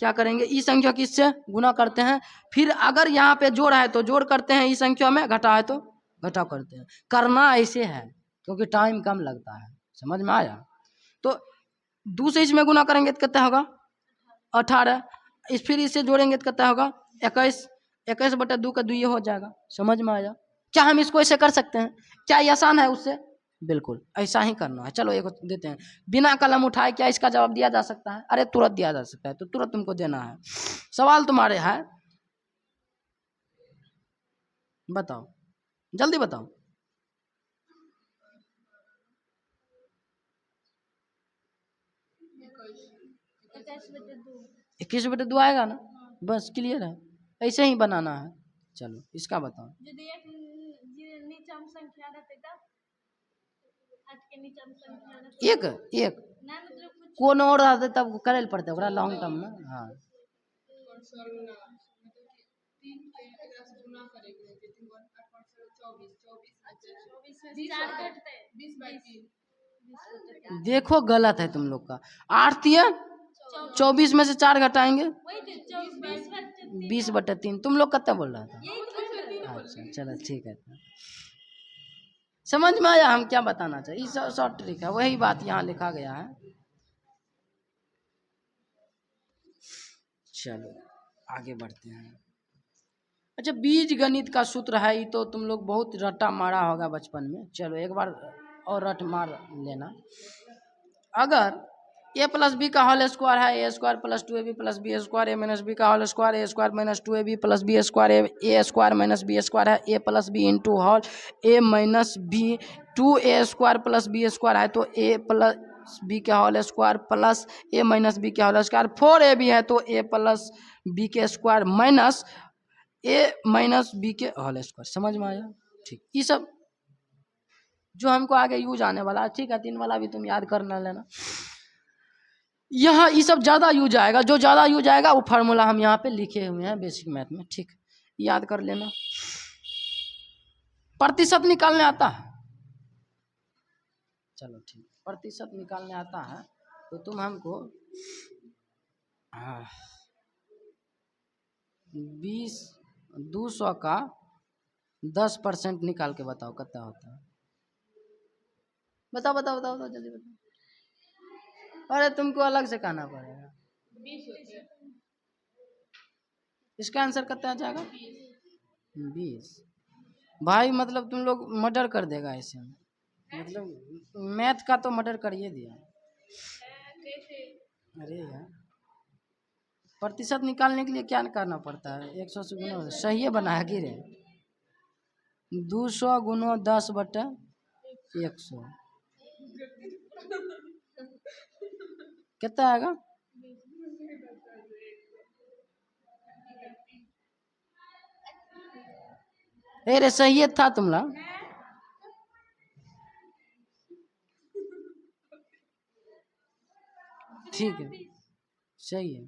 क्या करेंगे, ई संख्या किससे गुना करते हैं, फिर अगर यहाँ पे जोड़ है तो जोड़ करते हैं, ई संख्या में घटा है तो घटा करते हैं। करना ऐसे है क्योंकि टाइम कम लगता है, समझ में आया। तो 2 से इसमें गुना करेंगे तो कितना होगा 18, फिर इससे जोड़ेंगे तो कितना होगा 21, 21/2 का 2 हो जाएगा। समझ में आया। क्या हम इसको ऐसे कर सकते हैं, क्या ये आसान है उससे, बिल्कुल ऐसा ही करना है। चलो एक देते हैं, बिना कलम उठाए क्या इसका जवाब दिया जा सकता है, अरे तुरंत दिया जा सकता है, तो तुरंत तुमको देना है। सवाल तुम्हारे है, बताओ जल्दी बताओ। 21/2 आएगा ना, बस क्लियर है, ऐसे ही बनाना है। चलो इसका बताओ। एक एक कौन और रहते तब करे ले पड़ते ओकरा लॉन्ग टर्म में। हाँ देखो गलत है तुम लोग का, 8 दिया 24 में से 4 घटाएंगे 20/3। तुम लोग कितना बोल रहा था। अच्छा चलो ठीक है, समझ में आया हम क्या बताना चाहिए। शॉर्ट ट्रिक है, वही बात यहाँ लिखा गया है। चलो आगे बढ़ते हैं। अच्छा बीज गणित का सूत्र है, ये तो तुम लोग बहुत रट्टा मारा होगा बचपन में, चलो एक बार और रट मार लेना। अगर a प्लस बी का होल स्क्वायर है, a² plus 2ab plus B square, a minus B का whole square, a² minus 2ab plus B square, a² minus B square है, a plus B into whole a minus B 2a² plus B square है, तो a plus B का whole square plus a minus B का whole square 4ab है, तो a plus B के square minus a minus B के whole square. समझ में आया। ठीक, ये सब जो हमको आगे यूज आने वाला है, ठीक है, 3 वाला भी तुम याद करना लेना। यहाँ ये सब ज़्यादा यूज आएगा, जो ज़्यादा यूज आएगा वो फार्मूला हम यहाँ पे लिखे हुए हैं बेसिक मैथ में, ठीक, याद कर लेना। प्रतिशत निकालने आता है, चलो ठीक, प्रतिशत निकालने आता है तो तुम हमको 200 का 10% निकाल के बताओ कितना होता है। बताओ बताओ बताओ बताओ जल्दी बताओ। अरे तुमको अलग से कहना पड़ेगा। इसका आंसर कितना आ जाएगा 20। भाई मतलब तुम लोग मर्डर कर देगा ऐसे में, मतलब मैथ का तो मर्डर कर ही दिया। अरे यार प्रतिशत निकालने के लिए क्या करना पड़ता है, 100 से गुना, सही बना है कि रे, 200 गुना 10/100 कितना आएगा। अरे सही था तुम लोग, ठीक है सही है।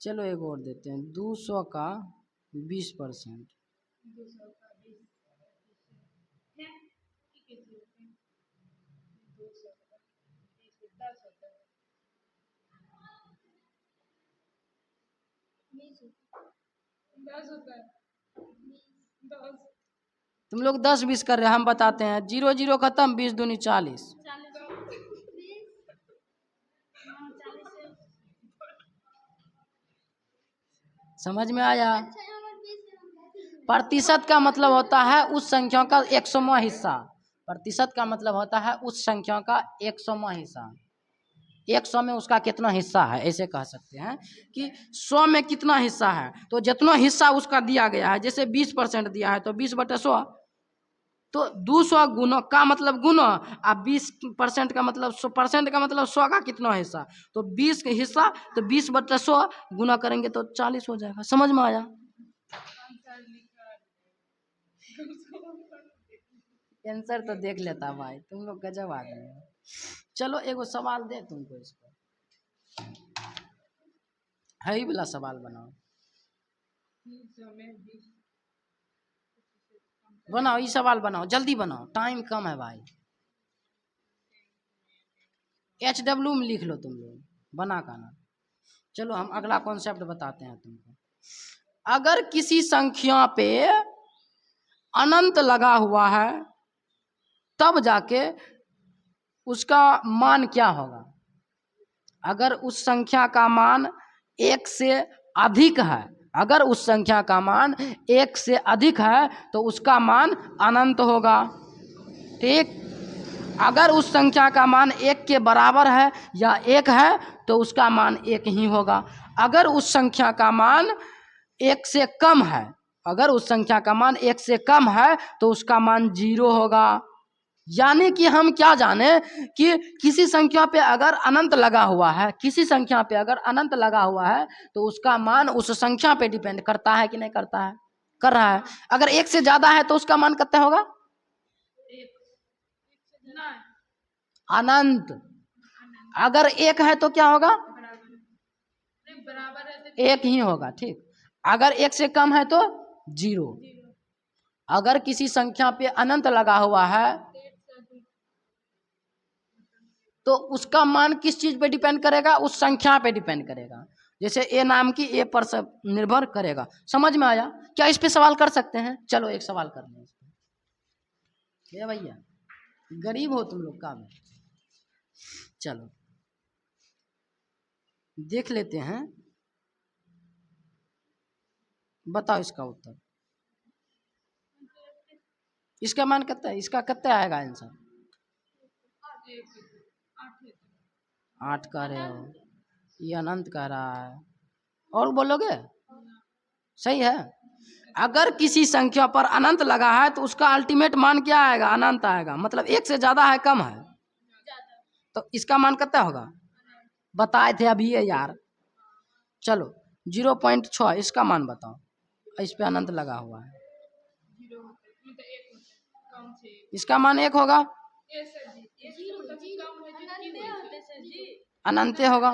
चलो एक और देते हैं, 200 का 20%। तुम लोग 10-20 कर रहे हो, हम बताते हैं। 0 0 खत्म, 20 दूनी 40। समझ में आया? प्रतिशत का मतलब होता है उस संख्या का 100वां हिस्सा। प्रतिशत का मतलब होता है उस संख्या का 100वां हिस्सा। 100 में उसका कितना हिस्सा है, ऐसे कह सकते हैं कि 100 में कितना हिस्सा है, तो जितना हिस्सा उसका दिया गया है, जैसे 20% दिया है तो 20/100, तो 200 गुना का मतलब गुना, अब 20% का मतलब 100% का मतलब 100 का कितना हिस्सा, तो 20 का हिस्सा, तो 20/100 गुना करेंगे तो 40 हो जाएगा। समझ में आया? आंसर तो देख लेता भाई, तुम लोग गजब आदमी हो। चलो एगो सवाल दे तुमको, इसको है ही वाला सवाल बनाओ। बनाओ ये सवाल बनाओ, जल्दी बनाओ, टाइम कम है भाई। HW में लिख लो तुम लोग, बना का ना। चलो हम अगला कॉन्सेप्ट बताते हैं तुमको। अगर किसी संख्या पे अनंत लगा हुआ है तब जाके उसका मान क्या होगा? अगर उस संख्या का मान 1 से अधिक है, अगर उस संख्या का मान 1 से अधिक है तो उसका मान अनंत होगा। ठीक, अगर उस संख्या का मान 1 के बराबर है या 1 है तो उसका मान 1 ही होगा। अगर उस संख्या का मान 1 से कम है, अगर उस संख्या का मान 1 से कम है तो उसका मान 0 होगा। यानी कि हम क्या जाने कि किसी संख्या पे अगर अनंत लगा हुआ है, किसी संख्या पे अगर अनंत लगा हुआ है तो उसका मान उस संख्या पे डिपेंड करता है कि नहीं करता है? कर रहा है। अगर 1 से ज्यादा है तो उसका मान कितना होगा? अनंत। अगर 1 है तो क्या होगा? 1 ही होगा। ठीक, अगर 1 से कम है तो 0। अगर किसी संख्या पे अनंत लगा हुआ है तो उसका मान किस चीज पे डिपेंड करेगा? उस संख्या पे डिपेंड करेगा। जैसे ए नाम की ए पर सब निर्भर करेगा। समझ में आया? क्या इस पे सवाल कर सकते हैं? चलो एक सवाल कर लें इस पे। ये भैया गरीब हो तुम लोग का में। चलो देख लेते हैं, बताओ इसका उत्तर। इसका मान कितना है? इसका कितना आएगा आंसर? 8 कह रहे हो, ये अनंत कह रहा है, और बोलोगे? सही है। अगर किसी संख्या पर अनंत लगा है तो उसका अल्टीमेट मान क्या आएगा? अनंत आएगा। मतलब 1 से ज्यादा है, कम है, तो इसका मान कितना होगा? बताए थे अभी ये यार। चलो 0.6 इसका मान बताओ, इस पे अनंत लगा हुआ है, इसका मान 1 होगा। अनंत होगा,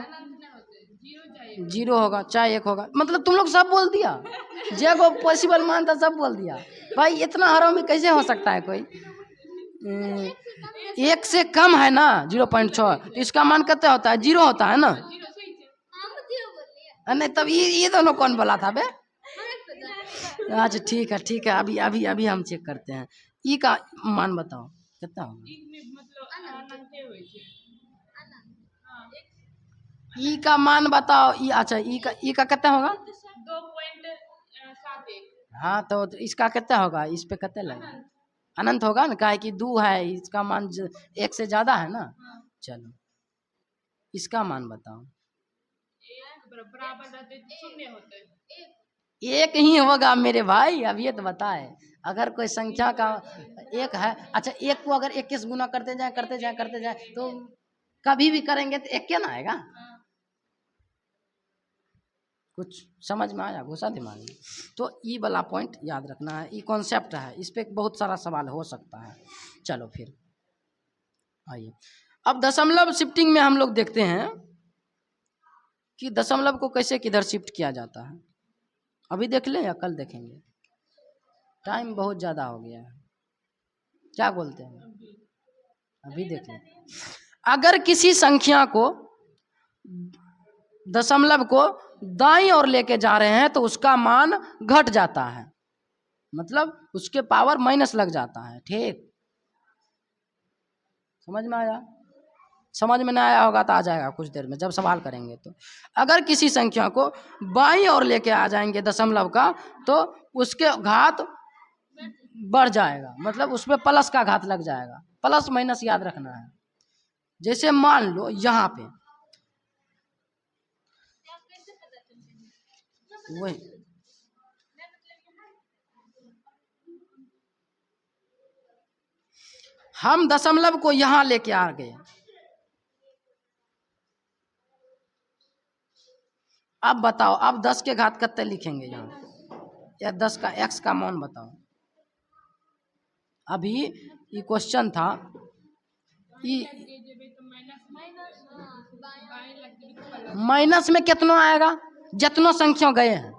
0 होगा, चाहे 1 होगा। मतलब तुम लोग सब बोल दिया, जो पॉसिबल मान था सब बोल दिया। भाई इतना हरामी कैसे हो सकता है कोई? 1 से कम है ना 0.6, तो इसका मान कितना होता है? 0 होता है ना। नहीं तब ये दोनों कौन बोला था बे? अच्छा ठीक है, ठीक है, अभी अभी अभी हम चेक करते हैं। ई का मान बताओ कितना होगा? ई का मान बताओ। ई अच्छा ई का कितना होगा? 2.71। हाँ तो इसका कितना होगा? इस पे कितना लगेगा? अनंत होगा ना, काहे कि 2 है, इसका मान 1 से ज्यादा है ना। चलो इसका मान बताओ। 1 ही होगा मेरे भाई। अब ये तो बताए, अगर कोई संख्या का 1 है, अच्छा 1 को अगर 21 गुना करते जाए करते जाए करते जाए तो कभी भी करेंगे तो 1 क्या ना आएगा? कुछ समझ में आया? घुसा दिमाग में? तो ई वाला पॉइंट याद रखना है, ई कॉन्सेप्ट है, इस पे बहुत सारा सवाल हो सकता है। चलो फिर आइए, अब दशमलव शिफ्टिंग में हम लोग देखते हैं कि दशमलव को कैसे किधर शिफ्ट किया जाता है। अभी देख लें या कल देखेंगे? टाइम बहुत ज़्यादा हो गया है, क्या बोलते हैं? अभी देख लें। अगर किसी संख्या को, दशमलव को दाईं ओर लेके जा रहे हैं तो उसका मान घट जाता है। मतलब उसके पावर माइनस लग जाता है। ठीक, समझ में आया? समझ में ना आया होगा तो आ जाएगा कुछ देर में जब सवाल करेंगे। तो अगर किसी संख्या को बाईं ओर लेके आ जाएंगे दशमलव का, तो उसके घात बढ़ जाएगा, मतलब उसमें प्लस का घात लग जाएगा। प्लस माइनस याद रखना है। जैसे मान लो यहाँ पे वही हम दशमलव को यहाँ लेके आ गए, अब बताओ, अब 10 के घात कितने लिखेंगे यहाँ, या 10 का x का मान बताओ। अभी ये क्वेश्चन था, माइनस में कितना आएगा, जितना संख्या गए हैं।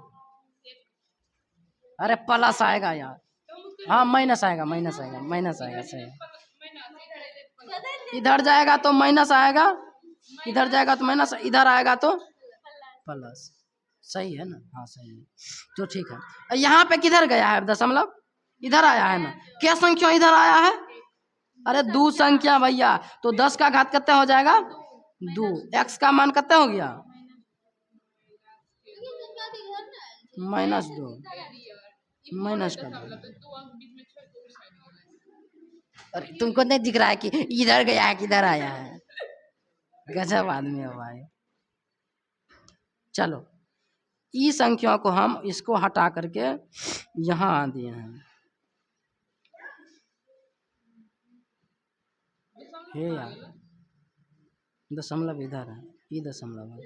अरे प्लस आएगा यार, हाँ माइनस आएगा, माइनस आएगा, माइनस आएगा, सही। इधर जाएगा तो माइनस आएगा, इधर जाएगा तो माइनस, इधर आएगा तो प्लस। सही है ना? हाँ सही है। तो ठीक है, यहाँ पे किधर गया है दशमलव, इधर आया है ना। क्या संख्या इधर आया है? अरे दो संख्या भैया, तो 10 का घात कितना हो जाएगा, 2। x का मान कितना हो गया, -2, माइनस का 2। अरे तुमको नहीं दिख रहा है कि इधर गया है किधर आया है? गजब आदमी है भाई। चलो, ई संख्या को हम इसको हटा करके यहाँ आ दिए हैं। हे यार, दशमलव इधर है, ये दशमलव है।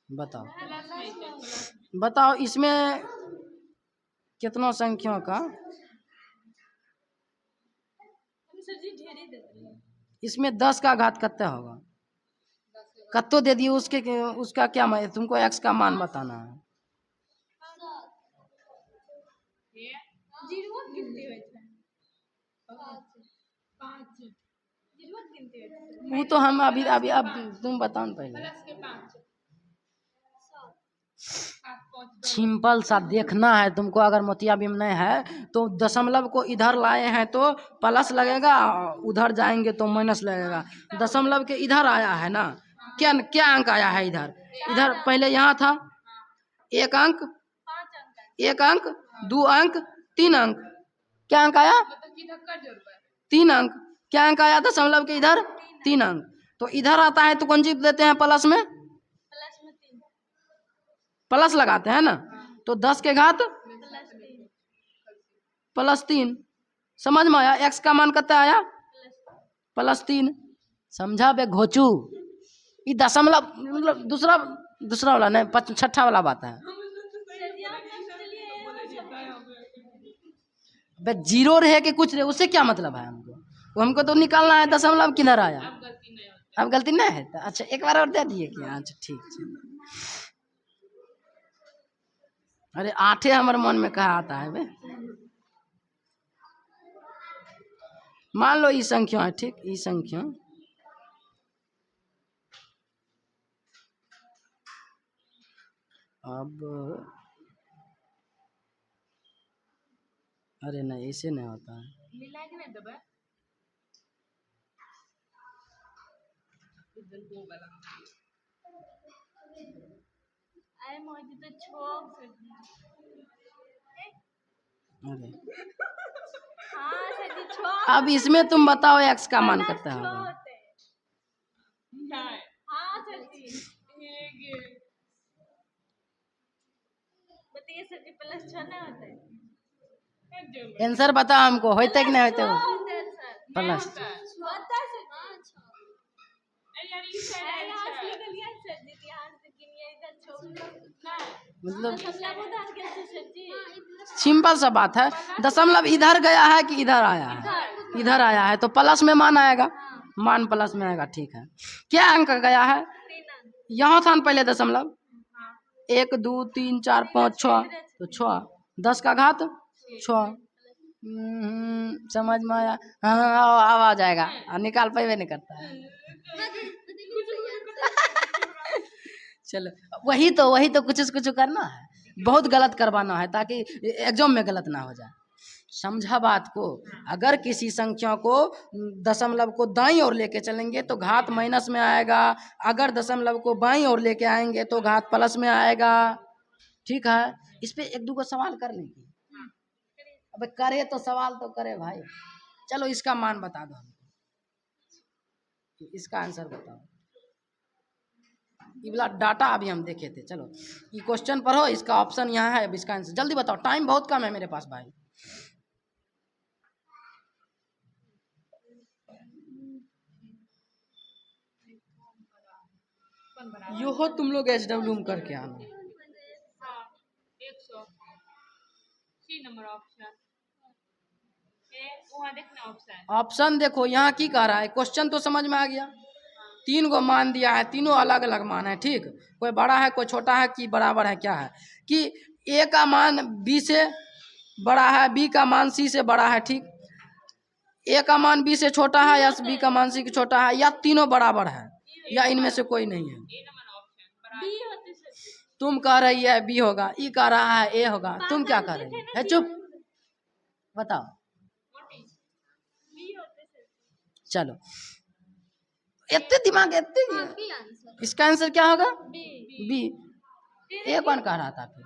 बताओ बताओ इसमें कितना संख्या का, इसमें 10 का घात कितना होगा, कत्तो दे दिए उसके, उसका क्या मान, तुमको x का मान बताना है। वो तो हम अभी अभी अब तुम बताओ ना पहले। सिंपल सा देखना है तुमको, अगर मोतियाबिंद नहीं है तो दशमलव को इधर लाए हैं तो प्लस लगेगा, उधर जाएंगे तो माइनस लगेगा। दशमलव के इधर आया है ना, क्या क्या अंक आया है इधर, इधर पहले यहाँ था 1 अंक, 1 अंक, 2 अंक, 3 अंक। क्या अंक आया, 3 अंक। क्या अंक आया दशमलव के इधर, 3 अंक। तो इधर आता है तो कौन सी देते हैं, प्लस में, प्लस लगाते हैं ना। तो 10 के घात +3, समझ में आया? x का मान कितना आया, +3। समझा बे घोचू? ये दशमलव मतलब दूसरा दूसरा वाला नहीं, छठा वाला बात है। बे जीरो रहे कि कुछ रहे उससे क्या मतलब है हमको, वो हमको तो निकालना है दशमलव किधर आया। अब गलती नहीं है तो अच्छा एक बार और दे दिए क्या, अच्छा ठीक। अरे 8 हमारे मन में कहा आता है बे। मान लो ये संख्या है, ठीक, ये संख्या अब, अरे नहीं ऐसे नहीं होता है। अरे अब इसमें तुम बताओ x का मान कितना होगा। आंसर बताओ हमको, होते कि नहीं होते वो प्लस। मतलब सिंपल सा बात है, दशमलव इधर गया है कि इधर आया है, इधर आया है तो प्लस में मान आएगा, मान प्लस में आएगा। ठीक है, क्या अंक गया है, यहाँ था पहले दशमलव, 1 2 3 4 5 6, तो 6, 10 का घात 6। समझ में आया? हाँ अब आ जाएगा, निकाल पाए नहीं करता है। चलो वही तो कुछ करना है, बहुत गलत करवाना है ताकि एग्जाम में गलत ना हो जाए। समझा बात को। अगर किसी संख्या को दशमलव को दाईं ओर लेके चलेंगे तो घात माइनस में आएगा, अगर दशमलव को बाईं ओर लेके आएंगे तो घात प्लस में आएगा। ठीक है, इस पे एक दो को सवाल कर लेंगे। अब करे तो सवाल तो करे भाई। चलो इसका मान बता दो हमको, इसका आंसर बताओ। ये वाला डाटा अभी हम देखे थे। चलो ये क्वेश्चन पढ़ो, इसका ऑप्शन यहाँ है, अब इसका आंसर जल्दी बताओ, टाइम बहुत कम है मेरे पास भाई। यो हो तुम लोग SW में करके आना। ऑप्शन देखो यहाँ की कह रहा है, क्वेश्चन तो समझ में आ गया। 3 को मान दिया है, तीनों अलग अलग मान है। ठीक, कोई बड़ा है कोई छोटा है कि बराबर है, क्या है कि A का मान B से बड़ा है, B का मान C से बड़ा है। ठीक, A का मान B से छोटा है या B का मान C से छोटा है, या तीनों बराबर है, या इनमें से कोई नहीं है। तुम कह रही है B होगा, ई कह रहा है A होगा, तुम क्या कह रही है? चुप, बताओ। चलो इतने दिमाग इतने, इसका आंसर क्या होगा? बी। ए कौन कह रहा था फिर?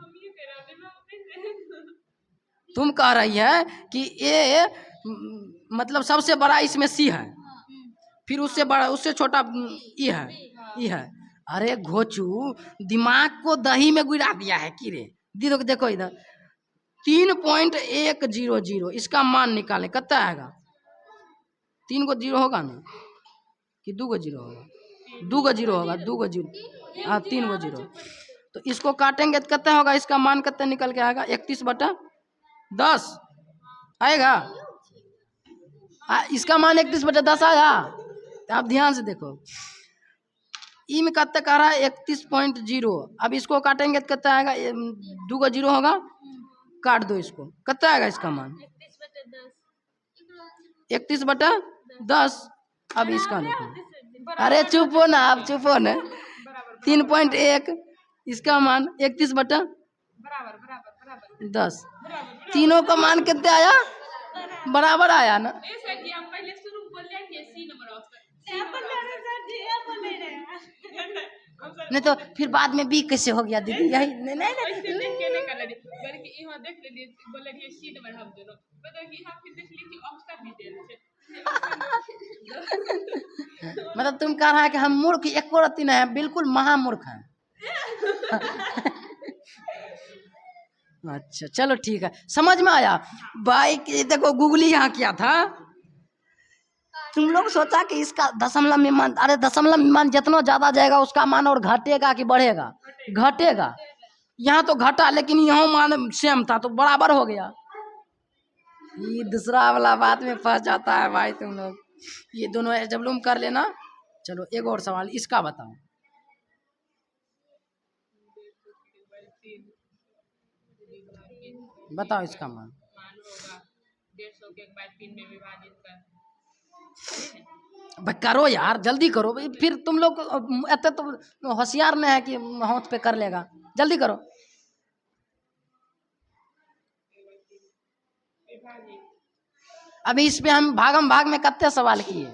तुम कह रही है कि ए मतलब सबसे बड़ा इसमें सी है, फिर उससे बड़ा उससे छोटा ई है, ई है। अरे घोचू, दिमाग को दही में गिरा दिया है कि रे। देखो इधर 3.100 इसका मान निकालें, कितना आएगा? 3 को 0 होगा ना कि 2 को 0 होगा? 2 को 0 होगा, 2 को 0, हाँ 3 को 0। तो इसको काटेंगे तो कितना होगा? इसका मान कितना निकल के आएगा? 31/10 आएगा। इसका मान 31/10 आया। आप ध्यान से देखो, ई में कितना कह रहा है? 31.0। अब इसको काटेंगे तो कितना आएगा? 2 को 0 होगा, काट दो इसको, कितना आएगा इसका मान? 31/10। अब इसका देखो, अरे चुप हो ना, आप चुप हो ना। 3.1 इसका मान 31/10, तीनों का मान कितने आया? बराबर आया ना। नहीं तो फिर बाद में बी कैसे हो गया दीदी? यही नहीं नहीं मतलब तुम कह रहा है कि हम मूर्ख एक रत्ती नहीं है, बिल्कुल महामूर्ख है। अच्छा चलो ठीक है, समझ में आया भाई। देखो गूगली यहाँ किया था, तुम लोग सोचा कि इसका दशमलव में मान, अरे दशमलव में मान जितना ज्यादा जाएगा उसका मान और घटेगा कि बढ़ेगा? घटेगा। यहाँ तो घटा, लेकिन यहाँ मान सेम था तो बराबर हो गया। ये दूसरा वाला बात में फंस जाता है भाई तुम लोग। ये दोनों SW में कर लेना। चलो एक और सवाल, इसका बताओ। बताओ इसका मान। भाई करो यार, जल्दी करो भाई, फिर तुम लोग इतने तो होशियार नहीं है कि हाथ पे कर लेगा, जल्दी करो। अभी इस पे हम भागम भाग में कितने सवाल किए?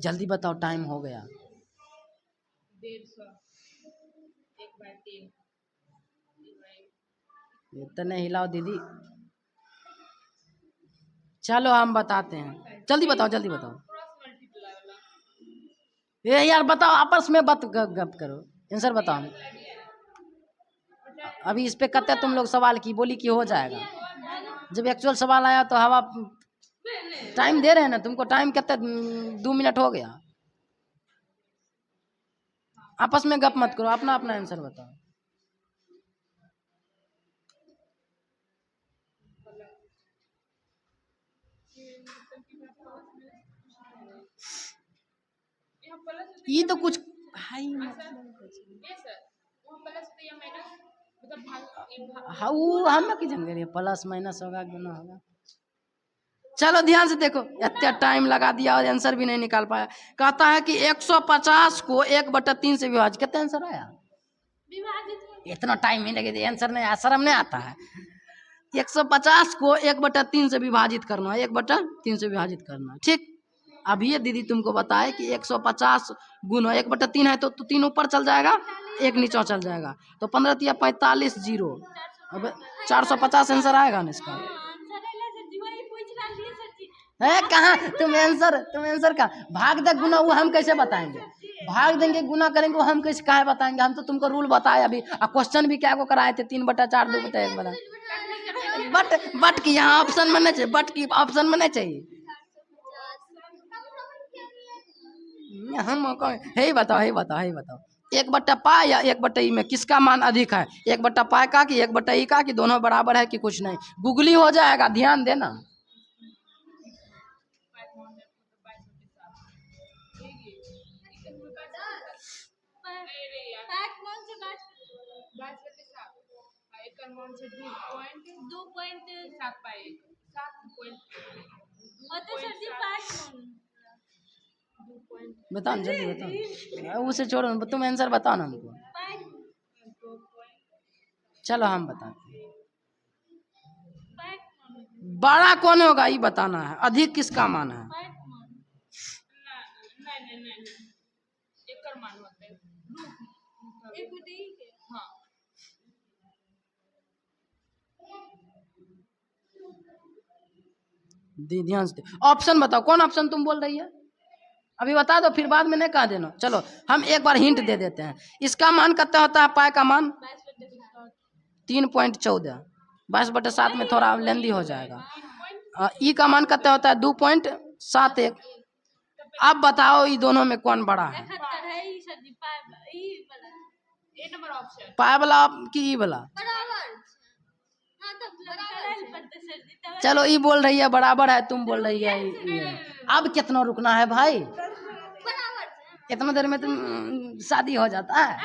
जल्दी बताओ, टाइम हो गया। 1/3। इतने हिलाओ दीदी। चलो हम बताते हैं, जल्दी बताओ जल्दी बताओ। ये यार बताओ, आपस में बात गप करो, आंसर बताओ। अभी इस पे कत्ते तुम लोग सवाल की, बोली कि हो जाएगा। जब एक्चुअल सवाल आया तो हवा टाइम दे रहे हैं ना तुमको, टाइम कितना? 2 मिनट हो गया। आपस में गप मत करो, अपना अपना आंसर बताओ। ये तो कुछ भाई हाँ, वो हम की जानकारी, प्लस माइनस होगा कि ना होगा। चलो ध्यान से देखो, इतना टाइम लगा दिया और आंसर भी नहीं निकाल पाया। कहता है कि 150 को 1/3 से विभाजित, कितना आंसर आया? इतना टाइम ही लगे, आंसर नहीं आया, शर्म नहीं आता है। 150 को 1/3 से विभाजित करना है, 1/3 से विभाजित करना है, ठीक। अब ये दीदी तुमको बताए कि 150 गुना 1/3 है तो 3 ऊपर चल जाएगा, 1 नीचे चल जाएगा, तो 15 तिया 45 जीरो। अब 450 आंसर आएगा ना इसका। है कहाँ तुम आंसर का भाग दे गुना वो हम कैसे बताएंगे? भाग देंगे गुना करेंगे वो हम कैसे कहे बताएंगे? हम तो तुमको रूल बताए अभी, क्वेश्चन भी क्या को कराए थे, 3/4 2/1 बना। बट की यहाँ ऑप्शन में नहीं चाहिए, बट की ऑप्शन में नहीं चाहिए। हम है बताओ 1/π या 1/e में किसका मान अधिक है? 1/π का कि 1/e का, कि दोनों बराबर है कि कुछ नहीं? गूगली हो जाएगा, ध्यान देना। बताओ जल्दी बताओ, उसे छोड़ो, तुम आंसर बताओ ना हमको। चलो हम बताते हैं। बड़ा कौन होगा ये बताना है, अधिक किसका मान है? ध्यान से ऑप्शन बताओ, कौन ऑप्शन तुम बोल रही है? अभी बता दो, फिर बाद में नहीं कहा देना। चलो हम एक बार हिंट दे देते हैं। इसका मान कितना होता है? पाई का मान 3.14। 22/7 में थोड़ा लेंदी हो जाएगा। ई का मान कितना होता है? 2.71। अब बताओ ये दोनों में कौन बड़ा है? पाई वाला कि ई वाला? चलो ई बोल रही है बराबर है, तुम बोल रही है ये। अब कितना रुकना है भाई? इतना देर में तुम शादी हो जाता है?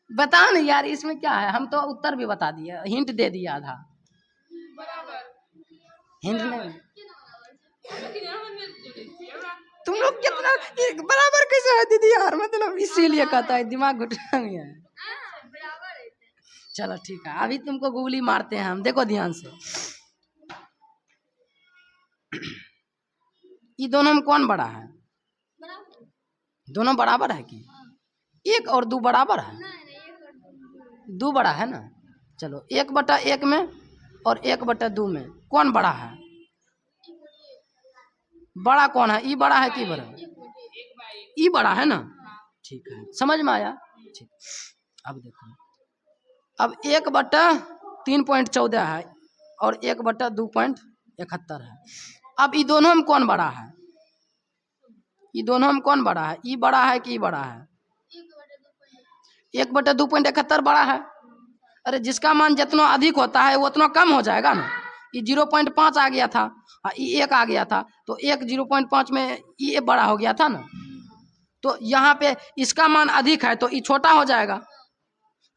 बताओ ना यार, इसमें क्या है? हम तो उत्तर भी बता दिए, हिंट दे दिया आधा। हिंट नहीं, तुम लोग कितना बराबर कैसे है दीदी यार? मतलब इसीलिए कहता है दिमाग घुटना में है। चलो ठीक है, अभी तुमको गूगली मारते हैं हम, देखो ध्यान से। ये दोनों में कौन बड़ा है? दोनों बराबर है कि 1 और 2 बराबर है? 2 बड़ा है ना। चलो 1/1 में और 1/2 में कौन बड़ा है? बड़ा कौन है? ई बड़ा है कि बड़ा? ई बड़ा है ना। ठीक है, समझ में आया। ठीक, अब देखो, अब 1/3.14 है और 1/2.71 है। अब ये दोनों में कौन बड़ा है? ये दोनों में कौन बड़ा है? ई बड़ा है कि ई बड़ा है? 1/2.71 बड़ा है। अरे जिसका मान जितना अधिक होता है वो उतना कम हो जाएगा ना। ये 0.5 आ गया था, ये 1 आ गया था, तो 1 0.5 में ये बड़ा हो गया था ना। तो यहाँ पे इसका मान अधिक है तो ये छोटा हो जाएगा,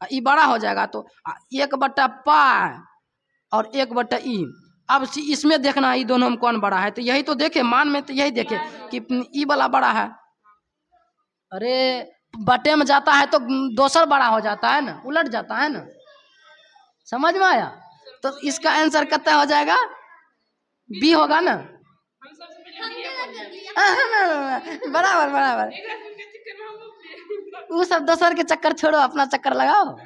ये बड़ा हो जाएगा। तो 1/π और 1/e। अब इसमें देखना ये दोनों में कौन बड़ा है, तो यही तो देखे मान में, तो यही देखे कि ई वाला बड़ा है। अरे बटे में जाता है तो दोसर बड़ा हो जाता है ना, उलट जाता है ना। समझ में आया? तो इसका आंसर कितना हो जाएगा? बी होगा ना। बराबर बराबर। वो सब दोसर के चक्कर छोड़ो, अपना चक्कर लगाओ।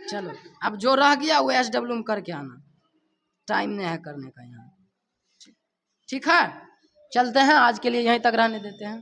चलो अब जो रह गया वो SW में करके आना, टाइम नहीं है करने का यहाँ। ठीक है, चलते हैं, आज के लिए यहीं तक रहने देते हैं।